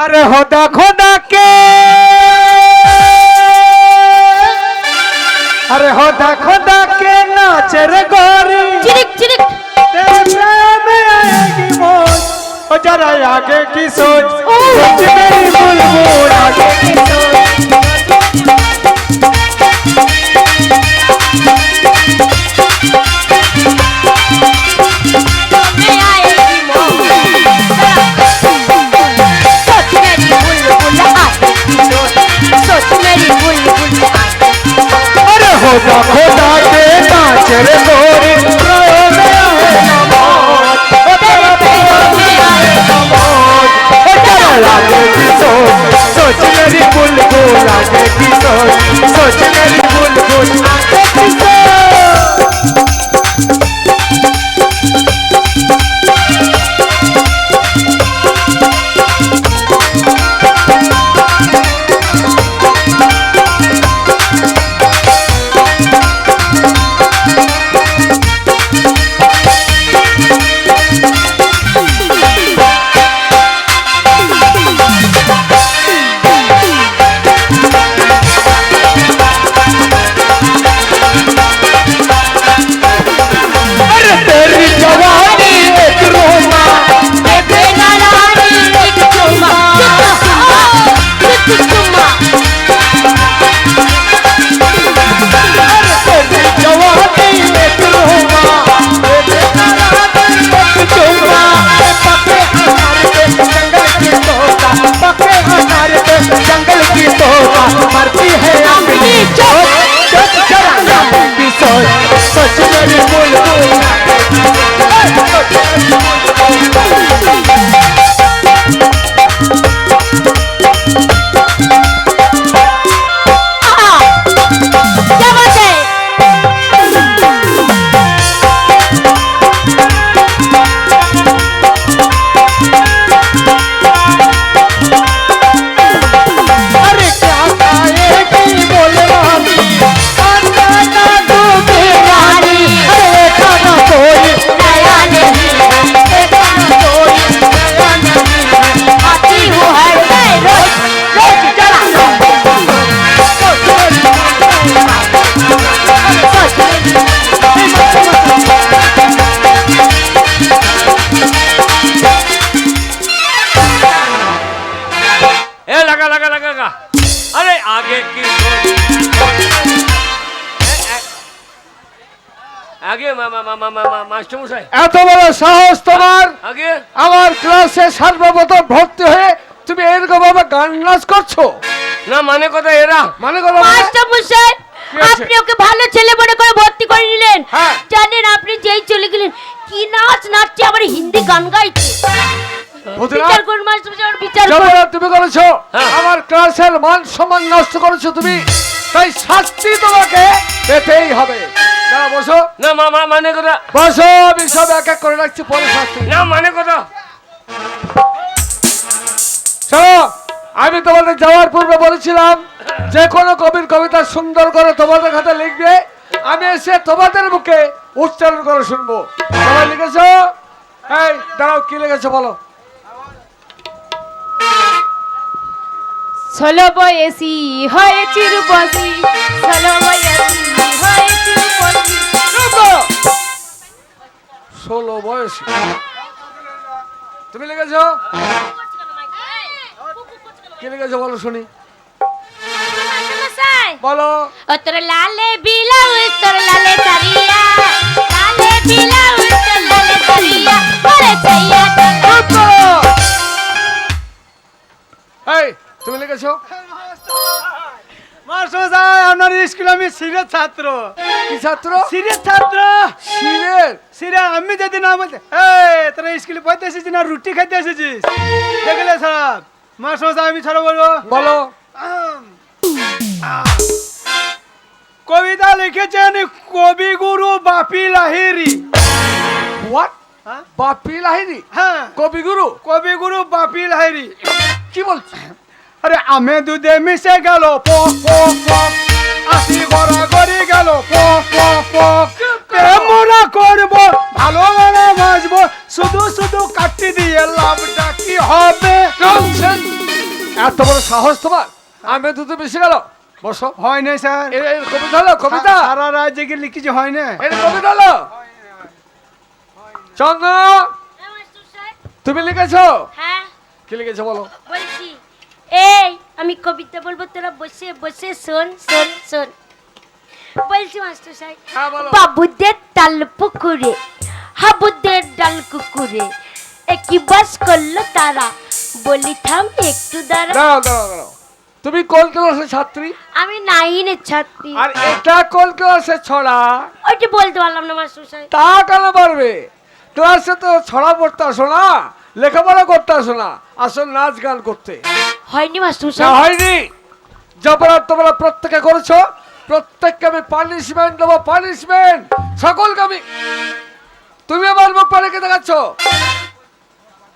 अरे होदा खोदा के अरे होदा खोदा के नाच रे गोरी चिरिक चिरिक तेरे प्रेम में आएगी मौत ओ जरा आगे की सोच सोच मेरी बुलबुल आगे की सोच मैं आएगी मौत सोच मेरी बुलबुल आगे की सोच मेरी बुलबुल अरे होदा खोदा के नाच रे गोरी प्रेम में आएगा मौत ओ तेरे प्रेम में आएगा मौत ओ जरा आगे की सोच सोच मेरी बुलबुल आगे की सोच सोच मेरी बुलबुल आगे की सोच अरे तेरी जवानी एक रोमा बेना रानी एक चुम्मा चुम्मा तेरी जवानी एक रोमा तेरा रानी एक चुम्मा पके हमारे पे जंगल की तोता पके हमारे पे जंगल की तोता मरती है अपनी चोट चोट जरा की सोच सोच मेरी बुलबुल क्या बात है अरे क्या खाएगी बोलवानी खाना ना दूध रानी अरे खाना कोई नया नहीं है खाना कोई नया नहीं है आती हूँ हर मैं रोज रोज जरा ए लगा लगा लगा लगा अरे आगे की आगे মাস্টার মশাই এত বড় সাহস তোমার আগে আমার ক্লাসে সর্বপ্রথম ভর্তি হয়ে তুমি এরকম ভাবে গান নাচ করছো না মানে কথা এরা মানে কথা মাস্টার মশাই কি আছে? আপনি ওকে ভালো ছেলে মনে করে ভর্তি করে নিলেন হ্যাঁ। জানেন আপনি যেই চলে গেলেন কি নাচ নাচছে আবার হিন্দি গান গাইছে ভূতনাথ? বিচার করুন মাস্টার মশাই আমার বিচার করুন। যেমন তুমি করেছো হ্যাঁ। আমার ক্লাসের মান সম্মান নষ্ট করেছো তুমি তাই শাস্তি তোমাকে পেতেই হবে দাঁড়া বসো না মানে কথা বসো আমি সব এক এক করে রাখছি পরে শাস্তি না মানে কথা শোনো আমি তোমাদের যাওয়ার পূর্বে বলেছিলাম যে কোনো কবির কবিতা সুন্দর করে তোমাদের খাতে লিখবে আমি এসে তোমাদের মুখে উচ্চারণ করে শুনবো সবাই লিখেছো এই দাঁড়াও কি লিখেছো বলো ষোলো বয়সী হয়েছি রূপসী ষোলো বয়সী হয়েছি রূপসী 16 বয়সী তুমি লিখেছো কি লিখেছো বলো শুনি মাস্টার মশাই বলো ও তোর লালে বিলাউজ তোর লালে তারিয়া লালে বিলাউজ তোর লালে তারিয়া ওরে চাইয়া এই তুমি লিখেছো মাস্টার সাহেব আপনার স্কুলে আমি সিরিয়াস ছাত্র কি ছাত্র সিরিয়াস ছাত্র সিরের সিরিয়াস আমি যদি না বলতে এই তোরা স্কুলে পড়তে এসেছিস না রুটি খাইতে এসেছিস দেখলে স্যার মাস্টার সাহেব আমি ছাড়া বলবো বলো কবিতা লিখেছেন কবিগুরু বাপি লাহিড়ী হোয়াট হ্যাঁ? বাপি লাহিড়ী হ্যাঁ কবিগুরু কবিগুরু বাপি লাহিড়ী কি বলছো আরে আমে দুধে মিশে গেল পক পক পক আসি গড়াগড়ি গেল পক পক পক প্রেমরা করব ভালোবাসা বাসবো শুধু শুধু কাটি দিয়ে লাভটা কি হবে ননসেন্স এত বড় সাহস তোমার, আমি দুটো বেশি গেল। বসো। হয় না স্যার, এর কবিতা হলো, কবিতা সারা রাত জেগে লিখেছি, হয় না। এর কবিতা হলো। চন্দ্র, তুমি লিখেছো? হ্যাঁ কি লিখেছো বলো? বলছি, এই আমি কবিতা বলবো, তোরা বসে বসে শোন শোন শোন। বলছি মাস্টার সাহেব, হ্যাঁ বলো। বাবুদের তাল পুকুরে হাবুদের ডাল কুকুরে একই বাস করলো তারা, বলি থাম একটু দাঁড়া। দাঁড়াও দাঁড়াও দাঁড়াও, তুমি কোন ক্লাসের ছাত্রী? আমি 9-এর ছাত্রী। আর এটা কোন ক্লাসের ছড়া? ওইটা বলতে পারলাম না মাস্টার সাহেব। তা কেন পারবে? ক্লাসে তো ছড়া পড়তে আসো না, লেখাপড়া করতে আসো না, আসো নাচ গান করতে। হয়নি মাস্টার না সাহেব। হয়নি, যপরাধ তোমরা প্রত্যেকে করেছো, প্রত্যেককে আমি পানিশমেন্ট দেবো, পানিশমেন্ট সকলকে আমি। তুমি আমার মুখ পা রেখে দেখাচ্ছ।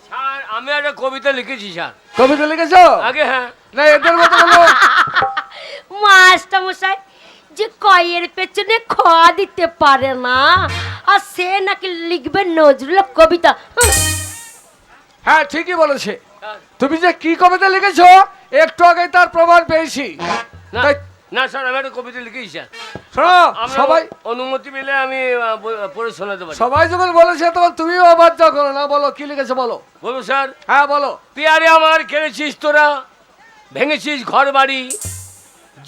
স্যার আমি একটা কবিতা লিখেছি স্যার। কবিতা লিখেছো? আগে হ্যাঁ। না এদের মতো বলো। মাস্টার মশাই যে কয়ের পেছনে খাওয়া দিতে পারে না, আর সে নাকি লিখবে নজরুলের কবিতা। হ্যাঁ ঠিকই বলেছে। তুমি যে কি কবিতা লিখেছো একটু আগে তার প্রমাণ পেয়েছি। না তাই- না স্যার, আমি একটা কবিতা লিখেছি স্যার। শোনো, আমরা সবাই অনুমতি পেলে আমি পড়ে শোনাতে পারি। সবাই যখন বলেছে তখন তুমিও আবার যা করো না। বলো কি লিখেছো বলো। বলবো স্যার? হ্যাঁ বলো। পেয়ারে আমার কেড়েছিস তোরা, ভেঙেছিস ঘর বাড়ি,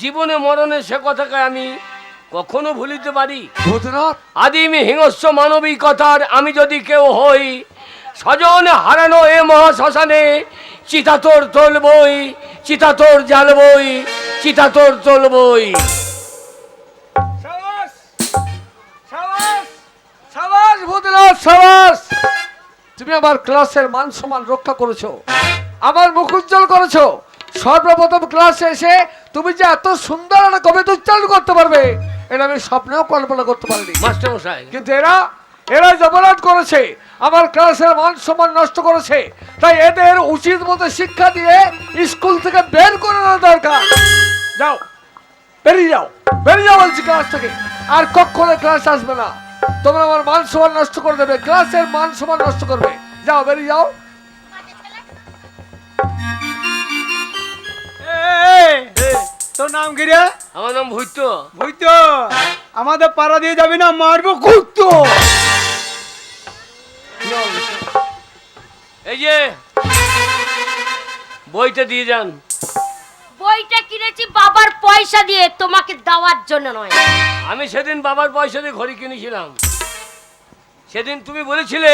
জীবনে মরণে সে কথাকে আমি কখনো ভুলিতে পারি। ভূতনাথ, আদিম হিংস্র মানবিকতার আমি যদি কেউ হই, স্বজন হারানো এ মহাশ্মশানে চিতাতোর তোলবই, চিতাতোর জ্বালবই, চিতাতোর তোলবই। সাবাস সাবাস সাবাস ভূতনাথ, সাবাস। তুমি আমার ক্লাসের মান সম্মান রক্ষা করেছো, আমার মুখ উজ্জ্বল করেছো। সর্বপ্রথম ক্লাসে এসে তুমি যে এত সুন্দর একটা কবিতা উচ্চারণ করতে পারবে এটা আমি স্বপ্নেও কল্পনা করতে পারিনি। মাস্টার মশাই, কিন্তু এরা অপরাধ করেছে, আমার ক্লাসের মান সম্মান নষ্ট করেছে। তাই এদের উচিত মতো শিক্ষা দিয়ে স্কুল থেকে বের করে দেওয়া দরকার। যাও, বেরিয়ে যাও, বেরিয়ে যাও বলছি ক্লাস থেকে। আর কখনো ক্লাস আসবে না। তোমরা আমার মান সম্মান নষ্ট করে দেবে, ক্লাসের মান সম্মান নষ্ট করবে। যাও, বেরিয়ে যাও। তোর নাম কি রে? আমার নাম ভুইত। বুঝতো আমাদের পাড়া দিয়ে যাবি না, মারবো কুত্তো। এই যে বইটা দিয়ে যান। বইটা কিনেছি বাবার পয়সা দিয়ে, তোমাকে দেওয়ার জন্য নয়। আমি সেদিন বাবার পয়সা দিয়ে ঘড়ি কিনেছিলাম। সেদিন তুমি বলেছিলে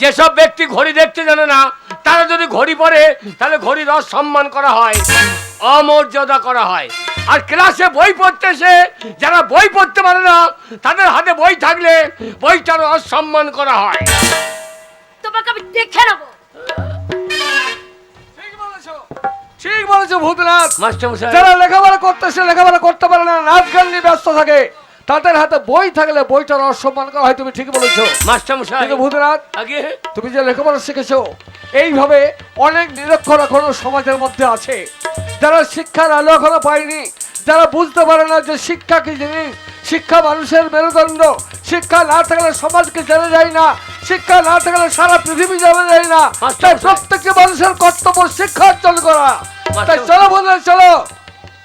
যেসব ব্যক্তি ঘড়ি দেখতে জানে না তারা যদি ঘড়ি পরে তাহলে ঘড়ির অসম্মান করা হয়, অমর্যাদা করা হয়। আর ক্লাসে বই পড়তে এসে যারা বই পড়তে পারে না তাদের হাতে বই থাকলে বইটার অসম্মান করা হয়। তোমাকে আমি দেখে নেবো। ঠিক বলেছো ভূতনাথ। মাস্টার মশাই, যারা লেখাপড়া করতেছে, লেখাপড়া করতে পারে না, নাচ গান নিয়ে ব্যস্ত থাকে, তাদের হাতে বই থাকলে বইটার অসম্মান করা হয়। তুমি ঠিক বলেছো মাস্টার মশাই। কিন্তু ভূতনাথ, আগে তুমি যে লেখাপড়া শিখেছো, এইভাবে অনেক নিরক্ষর এখনো সমাজের মধ্যে আছে, যারা শিক্ষার আলো এখনো পায়নি, যারা বুঝতে পারে না যে শিক্ষা কি জিনিস। শিক্ষা মানুষের মেরুদণ্ড। শিক্ষা না থাকলে সমাজকে জানা যায় না, শিক্ষা না থাকলে সারা পৃথিবী জানা যায় না। তাই প্রত্যেকটি মানুষের কর্তব্য শিক্ষা অর্জন করা। তাই চলো ভূতনাথ, চলো।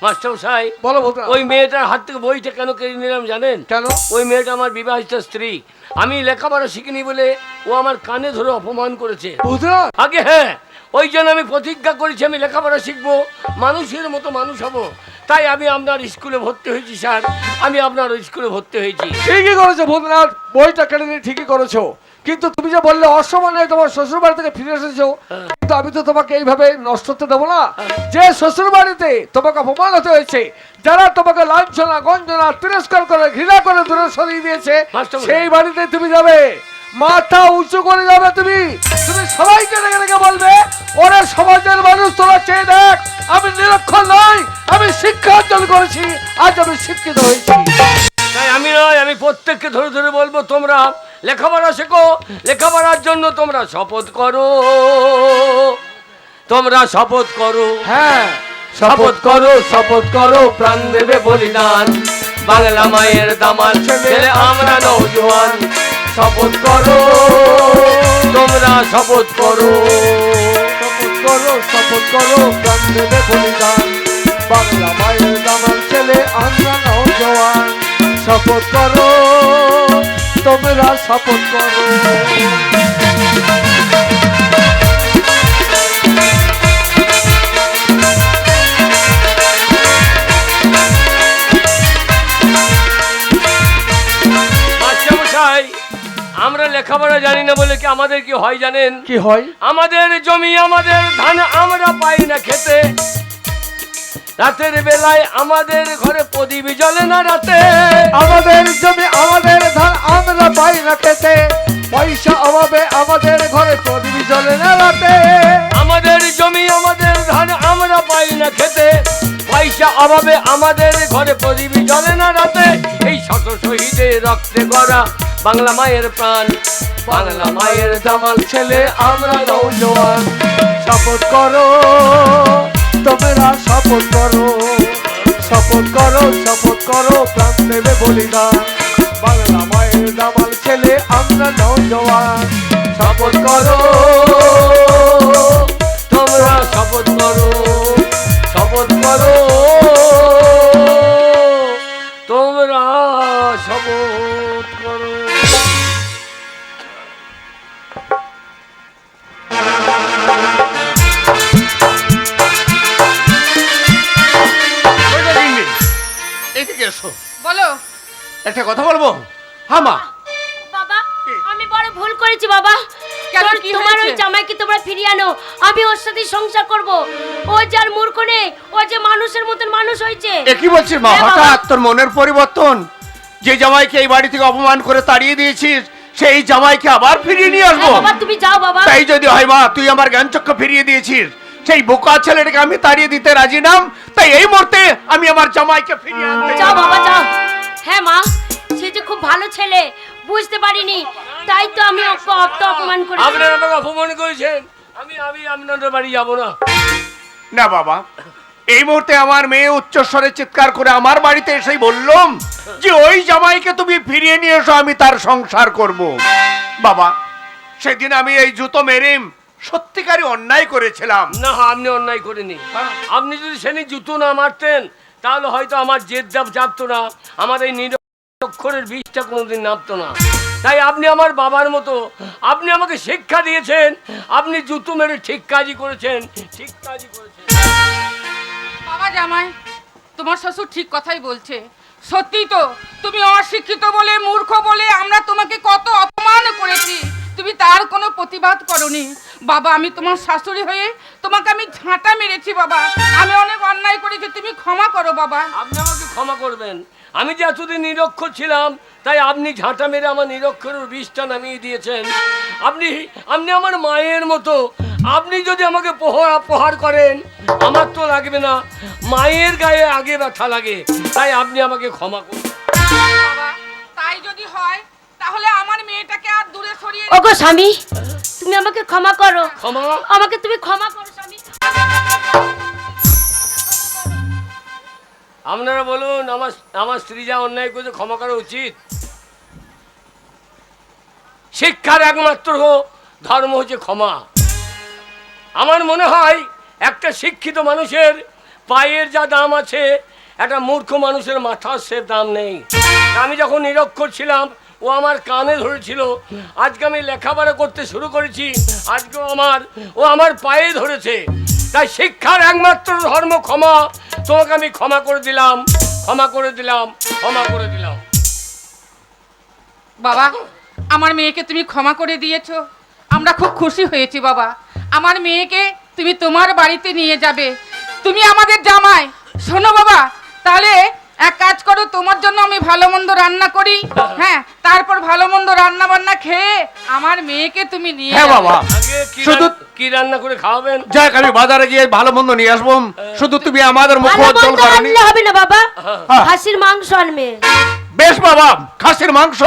মাস্টার মশাই, বলো ভূতনাথ। ওই মেয়েটার হাত থেকে বইটা কেন কেড়ে নিলাম জানেন? কেন? ওই মেয়েটা আমার বিবাহিত স্ত্রী। আমি লেখাপড়া শিখিনি বলে ও আমার কানে ধরে অপমান করেছে। ভূতনাথ, আগে হ্যাঁ, ওই জন্য আমি প্রতিজ্ঞা করেছি আমি লেখাপড়া শিখবো, মানুষের মতো মানুষ হব। তাই আমি আপনার স্কুলে ভর্তি হয়েছি স্যার, আমি আপনার স্কুলে ভর্তি হয়েছি। ঠিকই করেছো ভূতনাথ, বইটা কেটে নিয়ে ঠিকই করেছো। কিন্তু তুমি যে বললে অসম্মানে তোমার শ্বশুর বাড়ি থেকে ফিরে এসেছো, কিন্তু আমি তো তোমাকে এইভাবে নষ্ট হতে দেবো না। যে শ্বশুর বাড়িতে তোমাকে অপমান হতে হয়েছে, যারা তোমাকে লাঞ্ছনা গঞ্জনা তিরস্কার করে ঘৃণা করে দূরে সরিয়ে দিয়েছে, সেই বাড়িতে তুমি যাবে, মাথা উঁচু করে যাবে। তুমি তুমি সবাইকে ডেকে ডেকে বলবে, ওরে সমাজের মানুষ তোরা চেয়ে দেখ, আমি নিরক্ষর নই, আমি শিক্ষা অর্জন করেছি, আজ আমি শিক্ষিত হয়েছি। তাই আমি নয়, আমি প্রত্যেককে ধরে ধরে বলবো তোমরা লেখাপড়া শেখো, লেখাপড়ার জন্য তোমরা শপথ করো, তোমরা শপথ করো। হ্যাঁ, শপথ করো, শপথ করো, প্রাণ দেবে বলিদান, বাংলা মায়ের দামাল ছেলে আমরা নৌজওয়ান। শপথ করো, তোমরা শপথ করো। শপথ করো প্রাণ দেবে বলিদান বাংলা মায়ের দামাল ছেলে আমরা নওজওয়ান শপথ করো তোমরা শপথ করো মাস্টারমশাই, আমরা লেখাপড়া জানি না বলে কি আমাদের কি হয় জানেন? কি হয় আমাদের জমি আমাদের ধান আমরা পাই না খেতে, রাতের বেলায় আমাদের ঘরে প্রদীপ জ্বলে না রাতে। আমাদের জমি আমাদের ধান আমরা পাই না খেতে পয়সা অভাবে আমাদের ঘরে প্রদীপ জ্বলে না রাতে আমাদের জমি আমাদের ধান আমরা পাই না খেতে, পয়সা অভাবে আমাদের ঘরে প্রদীপ জ্বলে না রাতে। এই শত শহীদের রক্তে গড়া বাংলা মায়ের প্রাণ, বাংলা মায়ের দামাল ছেলে আমরা নওজওয়ান শপথ করো তোমরা শপথ করো শপথ করো শপথ করো প্রাণ দেবে বলিদান বাংলা মায়ের দামাল ছেলে আমরা নওজওয়ান শপথ করো তোমরা শপথ করো, শপথ করো, তোমরা শপথ করো। ওইটা দিন এইদিকে এসো, বলো। একটা কথা বলবো। হ্যাঁ মা, বাবা আমি বড় ভুল করেছি বাবা। কেন, তোর- কি তোমার ওই হয়েছে? জামাইকে তোমরা ফিরিয়ে আনো, আমি ওর সাথে সংসার করব। ও যার মূর্খ নেই, ও যে মানুষের মতন মানুষ হয়েছে। এ কি বলছিস মা? হ্যাঁ, বাবা। হঠাৎ তোর মনের পরিবর্তন? যে জামাইকে এই বাড়ি থেকে অপমান করে তাড়িয়ে দিয়েছিস সেই জামাইকে আবার ফিরিয়ে নিয়ে আসবো? হ্যাঁ বাবা তুমি যাও বাবা। তাই যদি হয় মা, তুই আমার জ্ঞানচক্ষু ফিরিয়ে দিয়েছিস, সেই বোকা ছেলেটাকে আমি তাড়িয়ে দিতে রাজি নাম, তাই এই মুহূর্তে আমি আমার জামাইকে ফিরিয়ে আনতে যাও বাবা যাও। হ্যাঁ মা, সে যে খুব ভালো ছেলে, বুঝতে পারিনি, তাই তো আমি ওকে অপমান করেছি। আপনারা আমাকে অপমান করেছেন, আমি আমি আপনাদের বাড়ি যাব না। না বাবা, এই মুহূর্তে আমার মেয়ে উচ্চস্বরে চিৎকার করে আমার বাড়িতে এসেই বললাম যে ওই জামাইকে তুমি ফিরিয়ে নিয়ে এসো, আমি তার সংসার করব। বাবা, সেদিন আমি এই জুতো মেরে সত্যিকারই অন্যায় করেছিলাম। না, আপনি অন্যায় করেনি। আপনি যদি সেদিন জুতো না মারতেন তাহলে হয়তো আমার জেদ চাপতো না, আমার এই নিরক্ষরের বীজটা কোনোদিন নামতো না। তাই আপনি আমার বাবার মতো, আপনি আমাকে শিক্ষা দিয়েছেন, আপনি জুতো মেরে ঠিক কাজই করেছেন, ঠিক কাজই করেছেন। বাবা জামাই, তোমার শ্বশুর ঠিক কথাই বলছে। সত্যি তো, তুমি অশিক্ষিত বলে, মূর্খ বলে আমরা তোমাকে কত অপমান করেছি, তুমি তার কোনো প্রতিবাদ করনি। বাবা, আমি তোমার শাশুড়ি হয়ে তোমাকে আমি ঝাঁটা মেরেছি বাবা, আমি অনেক অন্যায় করেছি, তুমি ক্ষমা করো বাবা। আপনি আমাকে ক্ষমা করবেন, আমি যে এতদিন নিরক্ষর ছিলাম তাই আপনি ঝাঁটা মেরে আমার নিরক্ষরের বিষটা নামিয়ে দিয়েছেন। আপনি আপনি আমার মায়ের মতো, আপনি যদি আমাকে প্রহার করেন আমার তো লাগবে না, মায়ের গায়ে আগে ব্যথা লাগে, তাই আপনি আমাকে ক্ষমা করুন। বাবা, তাই যদি হয় তাহলে আমার মেয়েটাকে আর দূরে সরিয়ে ওগো স্বামী, তুমি আমাকে ক্ষমা করো, ক্ষমা? আমাকে তুমি ক্ষমা করো স্বামী। আপনারা বলুন, আমার স্ত্রী যা অন্যায় করেছে ক্ষমা করা উচিত? শিক্ষার একমাত্র ধর্ম হচ্ছে ক্ষমা। আমার মনে হয় একটা শিক্ষিত মানুষের পায়ের যা দাম আছে একটা মূর্খ মানুষের মাথার সে দাম নেই। আমি যখন নিরক্ষর ছিলাম ও আমার কানে ধরেছিল, আজকে আমি লেখাপড়া করতে শুরু করেছি, আজকেও ও আমার পায়ে ধরেছে। তাই শিক্ষার একমাত্র ধর্ম ক্ষমা। তোমাকে আমি ক্ষমা করে দিলাম, ক্ষমা করে দিলাম, ক্ষমা করে দিলাম। বাবা, আমার মেয়েকে তুমি ক্ষমা করে দিয়েছো, আমরা খুব খুশি হয়েছি বাবা। আমার মেয়েকে তুমি তোমার বাড়িতে নিয়ে যাবে, তুমি আমাদের জামাই। শোনো বাবা, তাহলে এক কাজ করো, তোমার জন্য আমি ভালো মন্দ রান্না করি, হ্যাঁ, তারপর ভালো মন্দ রান্না বান্না খেয়ে আমার মেয়েকে তুমি নিয়ে হ্যাঁ যাবে। বাবা, আগে শুধু কি রান্না করে খাওয়াবেন? যাক আমি বাজারে গিয়ে ভালো মন্দ নিয়ে আসবো, শুধু তুমি আমাদের মুখ ভালো উজ্জ্বল মন্দ করনি। আনলে হবে না বাবা, হ্যাঁ। খাসির মাংস আনবে। বেশ বাবা, খাসির মাংস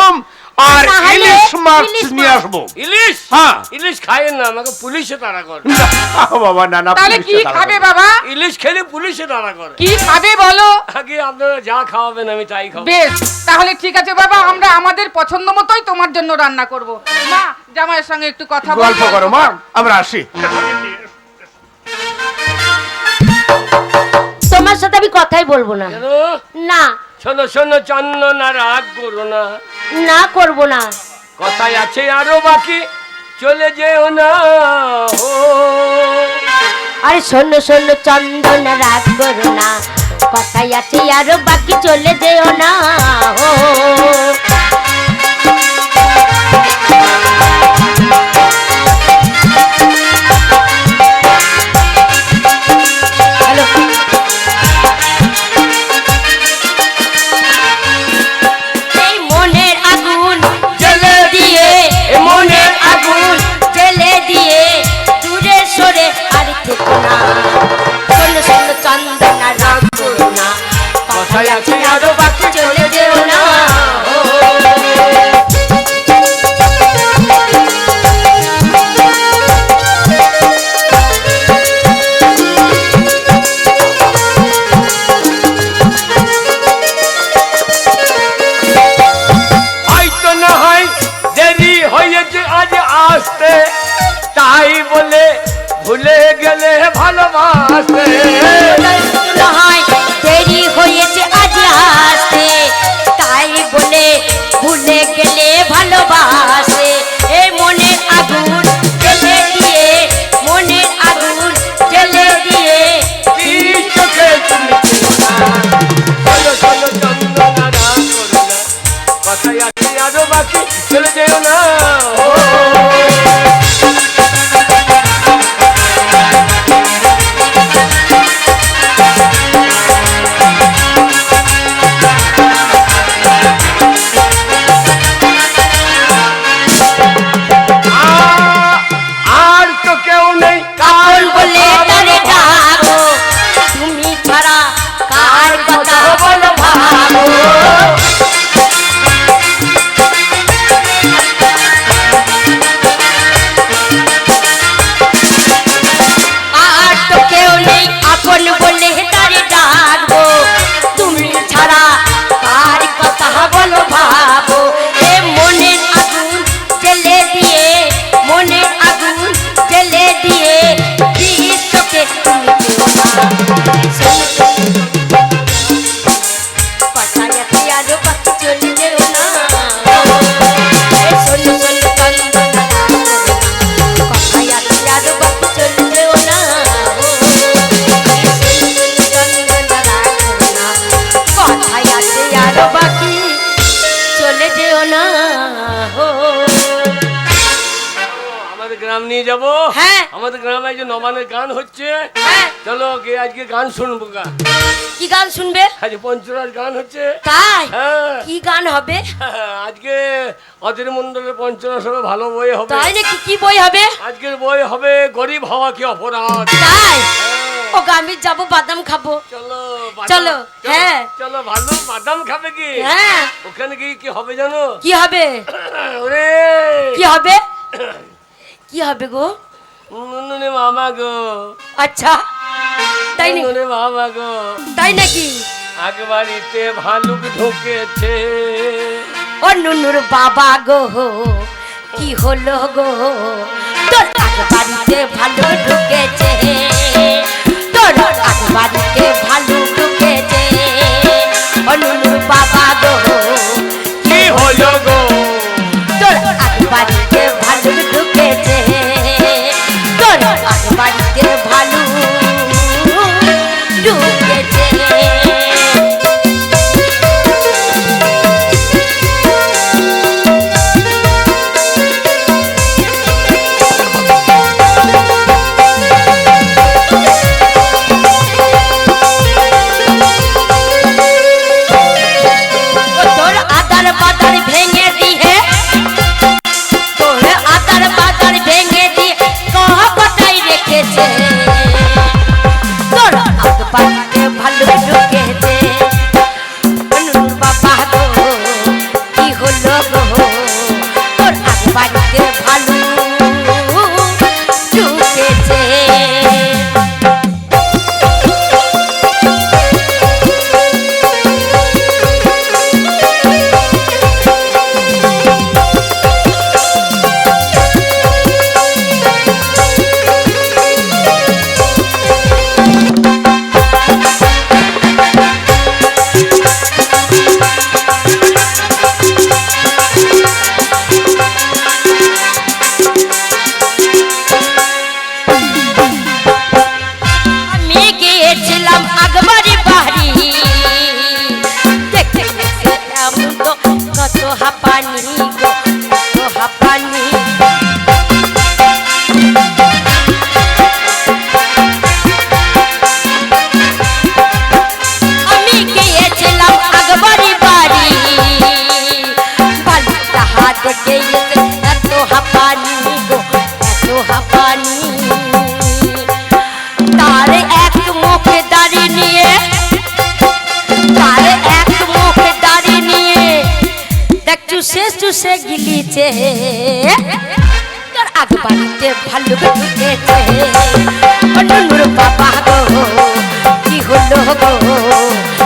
আর না হলে ইলিশ মাছ ইলিশ নিয়ে মাছ। আসবো। ইলিশ? হ্যাঁ। ইলিশ খায়েন না, আমাকে পুলিশে তাড়া করে। না, বাবা না না, তাহলে কি পুলিশে তাড়া খাবে করবে। বাবা? ইলিশ খেলে পুলিশে তাড়া করে। কি খাবে বলো? আগে আপনারা যা খাওয়াবেন আমি তাই খাবো। বেশ, তাহলে ঠিক আছে বাবা, আমরা আমাদের পছন্দ মতোই তোমার জন্য রান্না করব। মা, জামাইয়ের সঙ্গে একটু কথা গল্প বলবো। করো মা, আমরা আসি। আমি কথাই বলবো না। কেন? না শোনো শোনো চন্দনা, রাগ করো না। না করব না। কথায় আছে আরো বাকি, চলে যেও না। ও আরে শোনো শোনো চন্দন, রাগ করো না, কথাই আছে আরো বাকি, চলে যেও না। ও হ্যালো, এই মনের আগুন জ্বেলে দিয়ে, মনের আগুন জ্বেলে দিয়ে দূরে সরে আর থেকো না। শোনো শোনো চন্দনা, রাগ করো না, কথাই আছে আরো বাকি, চলে যেও না। ও হয়তো না হয় দেরি হয়েছে আজ আসতে, তাই বলে ভুলে গেলে ভালোবাসতে। না হয় দেরি হয়েছে আজ আসতে, তাই বলে ভুলে গেলে ভালোবাসে। এই মনের আগুন জ্বেলে দিয়ে, মনের আগুন জ্বেলে দিয়ে এই চোখে তুমি চেনো না। শোনো শোনো চন্দনা, রাগ করো না, কথায় আছে আরো বাকি, চলে যেও না। ও আর তো কেউ নেই কাল বলে তারে ডাকো, তুমি ছাড়া কার কথা বলো ভাবো। আর তো কেউ নেই আপন বলে তারে ডাকবো, তুমি ছাড়া কার কথা বলো ভাবো। এ মনের আগুন জ্বেলে দিয়ে, মনের আগুন জ্বেলে দিয়ে বিশ্বকে তুমি চেনো না। কথায় আছে আরো বাকি, চলে যেও না। এ শোনো শোনো চন্দনা, কথায় আছে আরো বাকি, চলে যেও না। কথায় আছে আরো বাকি, চলে যেও না। আমাদের গ্রাম নিয়ে যাবো। হ্যাঁ। আমাদের গ্রামে যে নবানের গান হচ্ছে, হ্যাঁ। চলো গিয়ে আজকে গান শুনবো। কি গান শুনবে? আজ পঞ্চরাজ গান হচ্ছে। তাই? হ্যাঁ। কি গান হবে? আজকে অধীর মন্ডলের পঞ্চরাজ হবে, ভালো বই হবে। তাই নাকি? কি বই হবে? আজকের বই হবে গরিব হওয়া কি অপরাধ। তাই? হ্যাঁ। ও আমি যাবো, বাদাম খাবো। চলো চলো, হ্যাঁ। চলো, ভালো বাদাম খাবে কি? হ্যাঁ। ওখানে কি কি হবে জানো? কি হবে? ওরে কি হবে? কি হবে গো? নুনুনে মামা গো। আচ্ছা, তাই নাকি? নুনুনে মামা গো। তাই নাকি? আগ বাড়িতে ভালুক ঢুকেছে। ও নুনুর বাবা গো, কি হলো গো? তোর আগ বাড়িতে ভালো ঢুকেছে, তোর আগ বাড়িতে ভালো ঢুকেছে। ও নুনুর বাবা গো, কি হলো গো? তোর আগ বাড়িতে ভালো ঢুকেছে, তোর আগ বাড়িতে ভালো ঢুকেছে। তোর আদার বাদার ভেঙে দিয়ে, তোর আদার বাদার ভেঙে দিয়ে কটাই রেখেছে। পানি তার এক মুখে দাঁড়িয়ে নিয়ে তার এক মুখে দাঁড়িয়ে নিয়ে দেখ চুষে চুষে গিলিছে তোর আগ বাড়িতে ভালো ঢুকেছে নুনুর বাবা গো কি হলো গো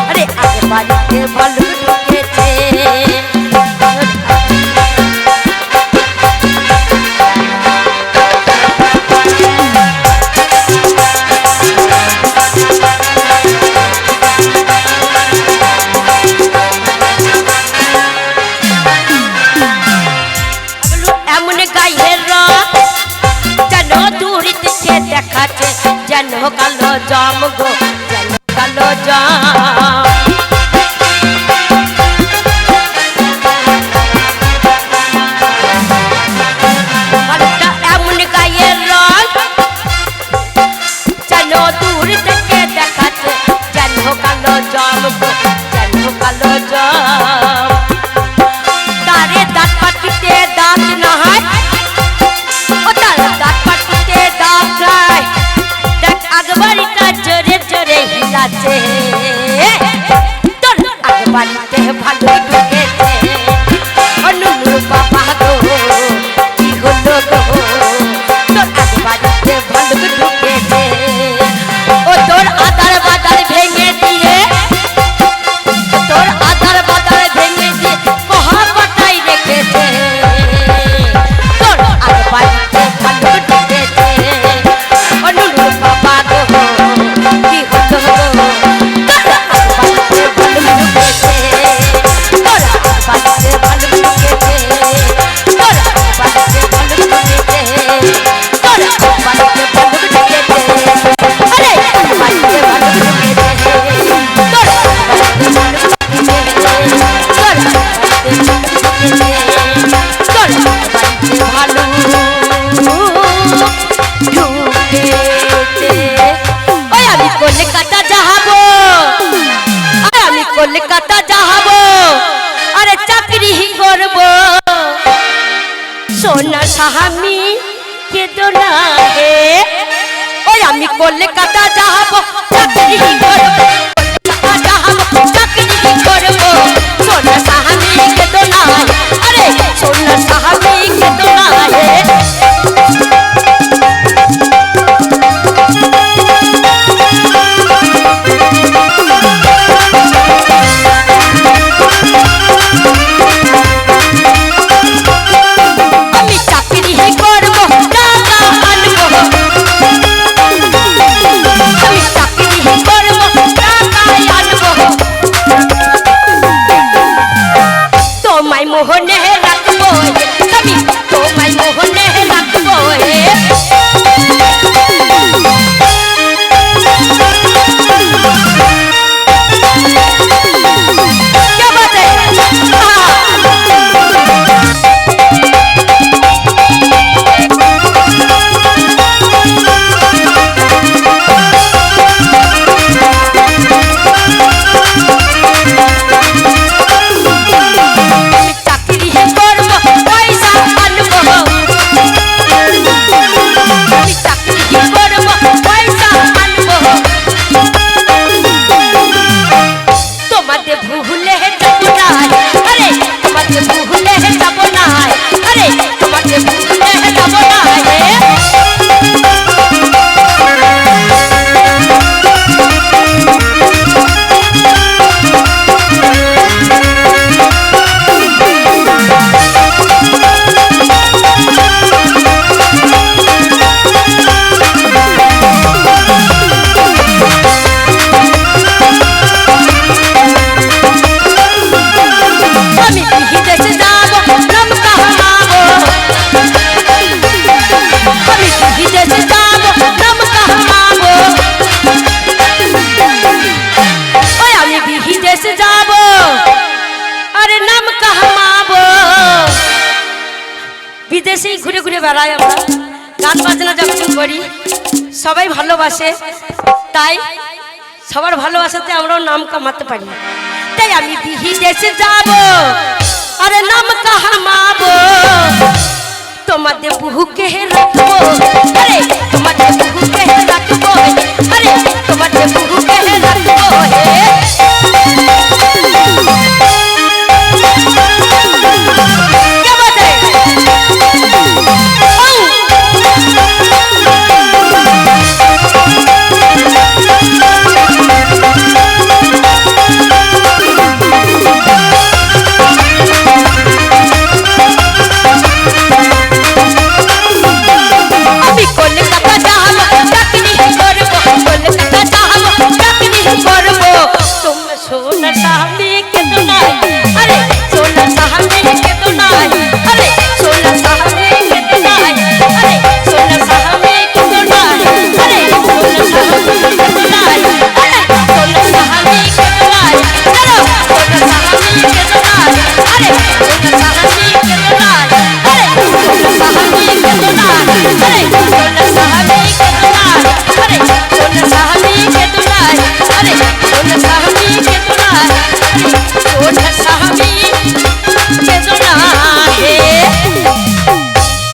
আরে আগ বাড়িতে ভালো ঢুকেছে এমন গায়ের রং যেন দূর থেকে দেখাচ্ছে যেন কালো জাম গো যেন কালো জাম আরেকটা এমন গায়ের রং যেন দূর থেকে দেখাচ্ছে যেন কালো জাম গো যেন কালো জাম তারে দাঁত পাটিতে দাঁত না হয় ও তার দাঁত পাটিতে দাঁত নাই দেখ আগবাড়িটা জোরে জোরে হিলাচ্ছে তোর আগবাড়িতে ভালো ঢুকেছে ও নুনুর বাবা গো কি হলো গো তোর আগবাড়িতে ভালো ঢুকেছে ও তোর আদার বাদার ভেঙে দিয়ে তোর আদার বাদার ভেঙে দিয়ে মহাপাটাই রেখেছে তোর আগবাড়িতে ভালো ঢুকেছে ও নুনুর বাবা গো কি হলো গো তোর আগবাড়িতে ভালো ঢুকেছে তোর আগবাড়িতে ভালো ঢুকেছে তোর আগবাড়িতে ভালো ঢুকেছে তোর আগবাড়িতে ভালো ঢুকেছে আরে আগবাড়িতে ভালো ঢুকেছে তোর আগবাড়িতে ভালো কলকাতা যাবো আমি কলকাতা যাবো আরে চাকরি করব সোনা স্বামী কেদো না হে ওই আমি কলকাতা যাবো চাকরি করব চাকরি করব সোনা স্বামী কেদো না আরে সোনা স্বামী কেদো না হে আমি চাকরি করব টাকা আনবো আমি চাকরি করব টাকা আনবো তোমায় মোহনে রাখবো আমি তোমায় মোহনে রাখবো क्या बात है আমি চাকরি করব পয়সা আনবো আমি চাকরি করব পয়সা আনবো তোমাদের ভুলে যাব না আরে তোমাদের ভুলে যাব না আরে তোমাদের ভুলে যাব না আমি বিদেশে যাব নাম কামাবো আমি বিদেশে যাব নাম কামাবো ওই আমি বিদেশে যাব আরে নাম কামাবো বিদেশেই ঘুরে ঘুরে বেড়াই আমরা গান বাজনা যখন করি সবাই ভালোবাসে তাই সবার ভালোবাসাতে আমরাও নাম কামাতে পারি তাই আমি বিদেশে যাব আরে নাম কামাবো তোমাদের বুকে রাখবো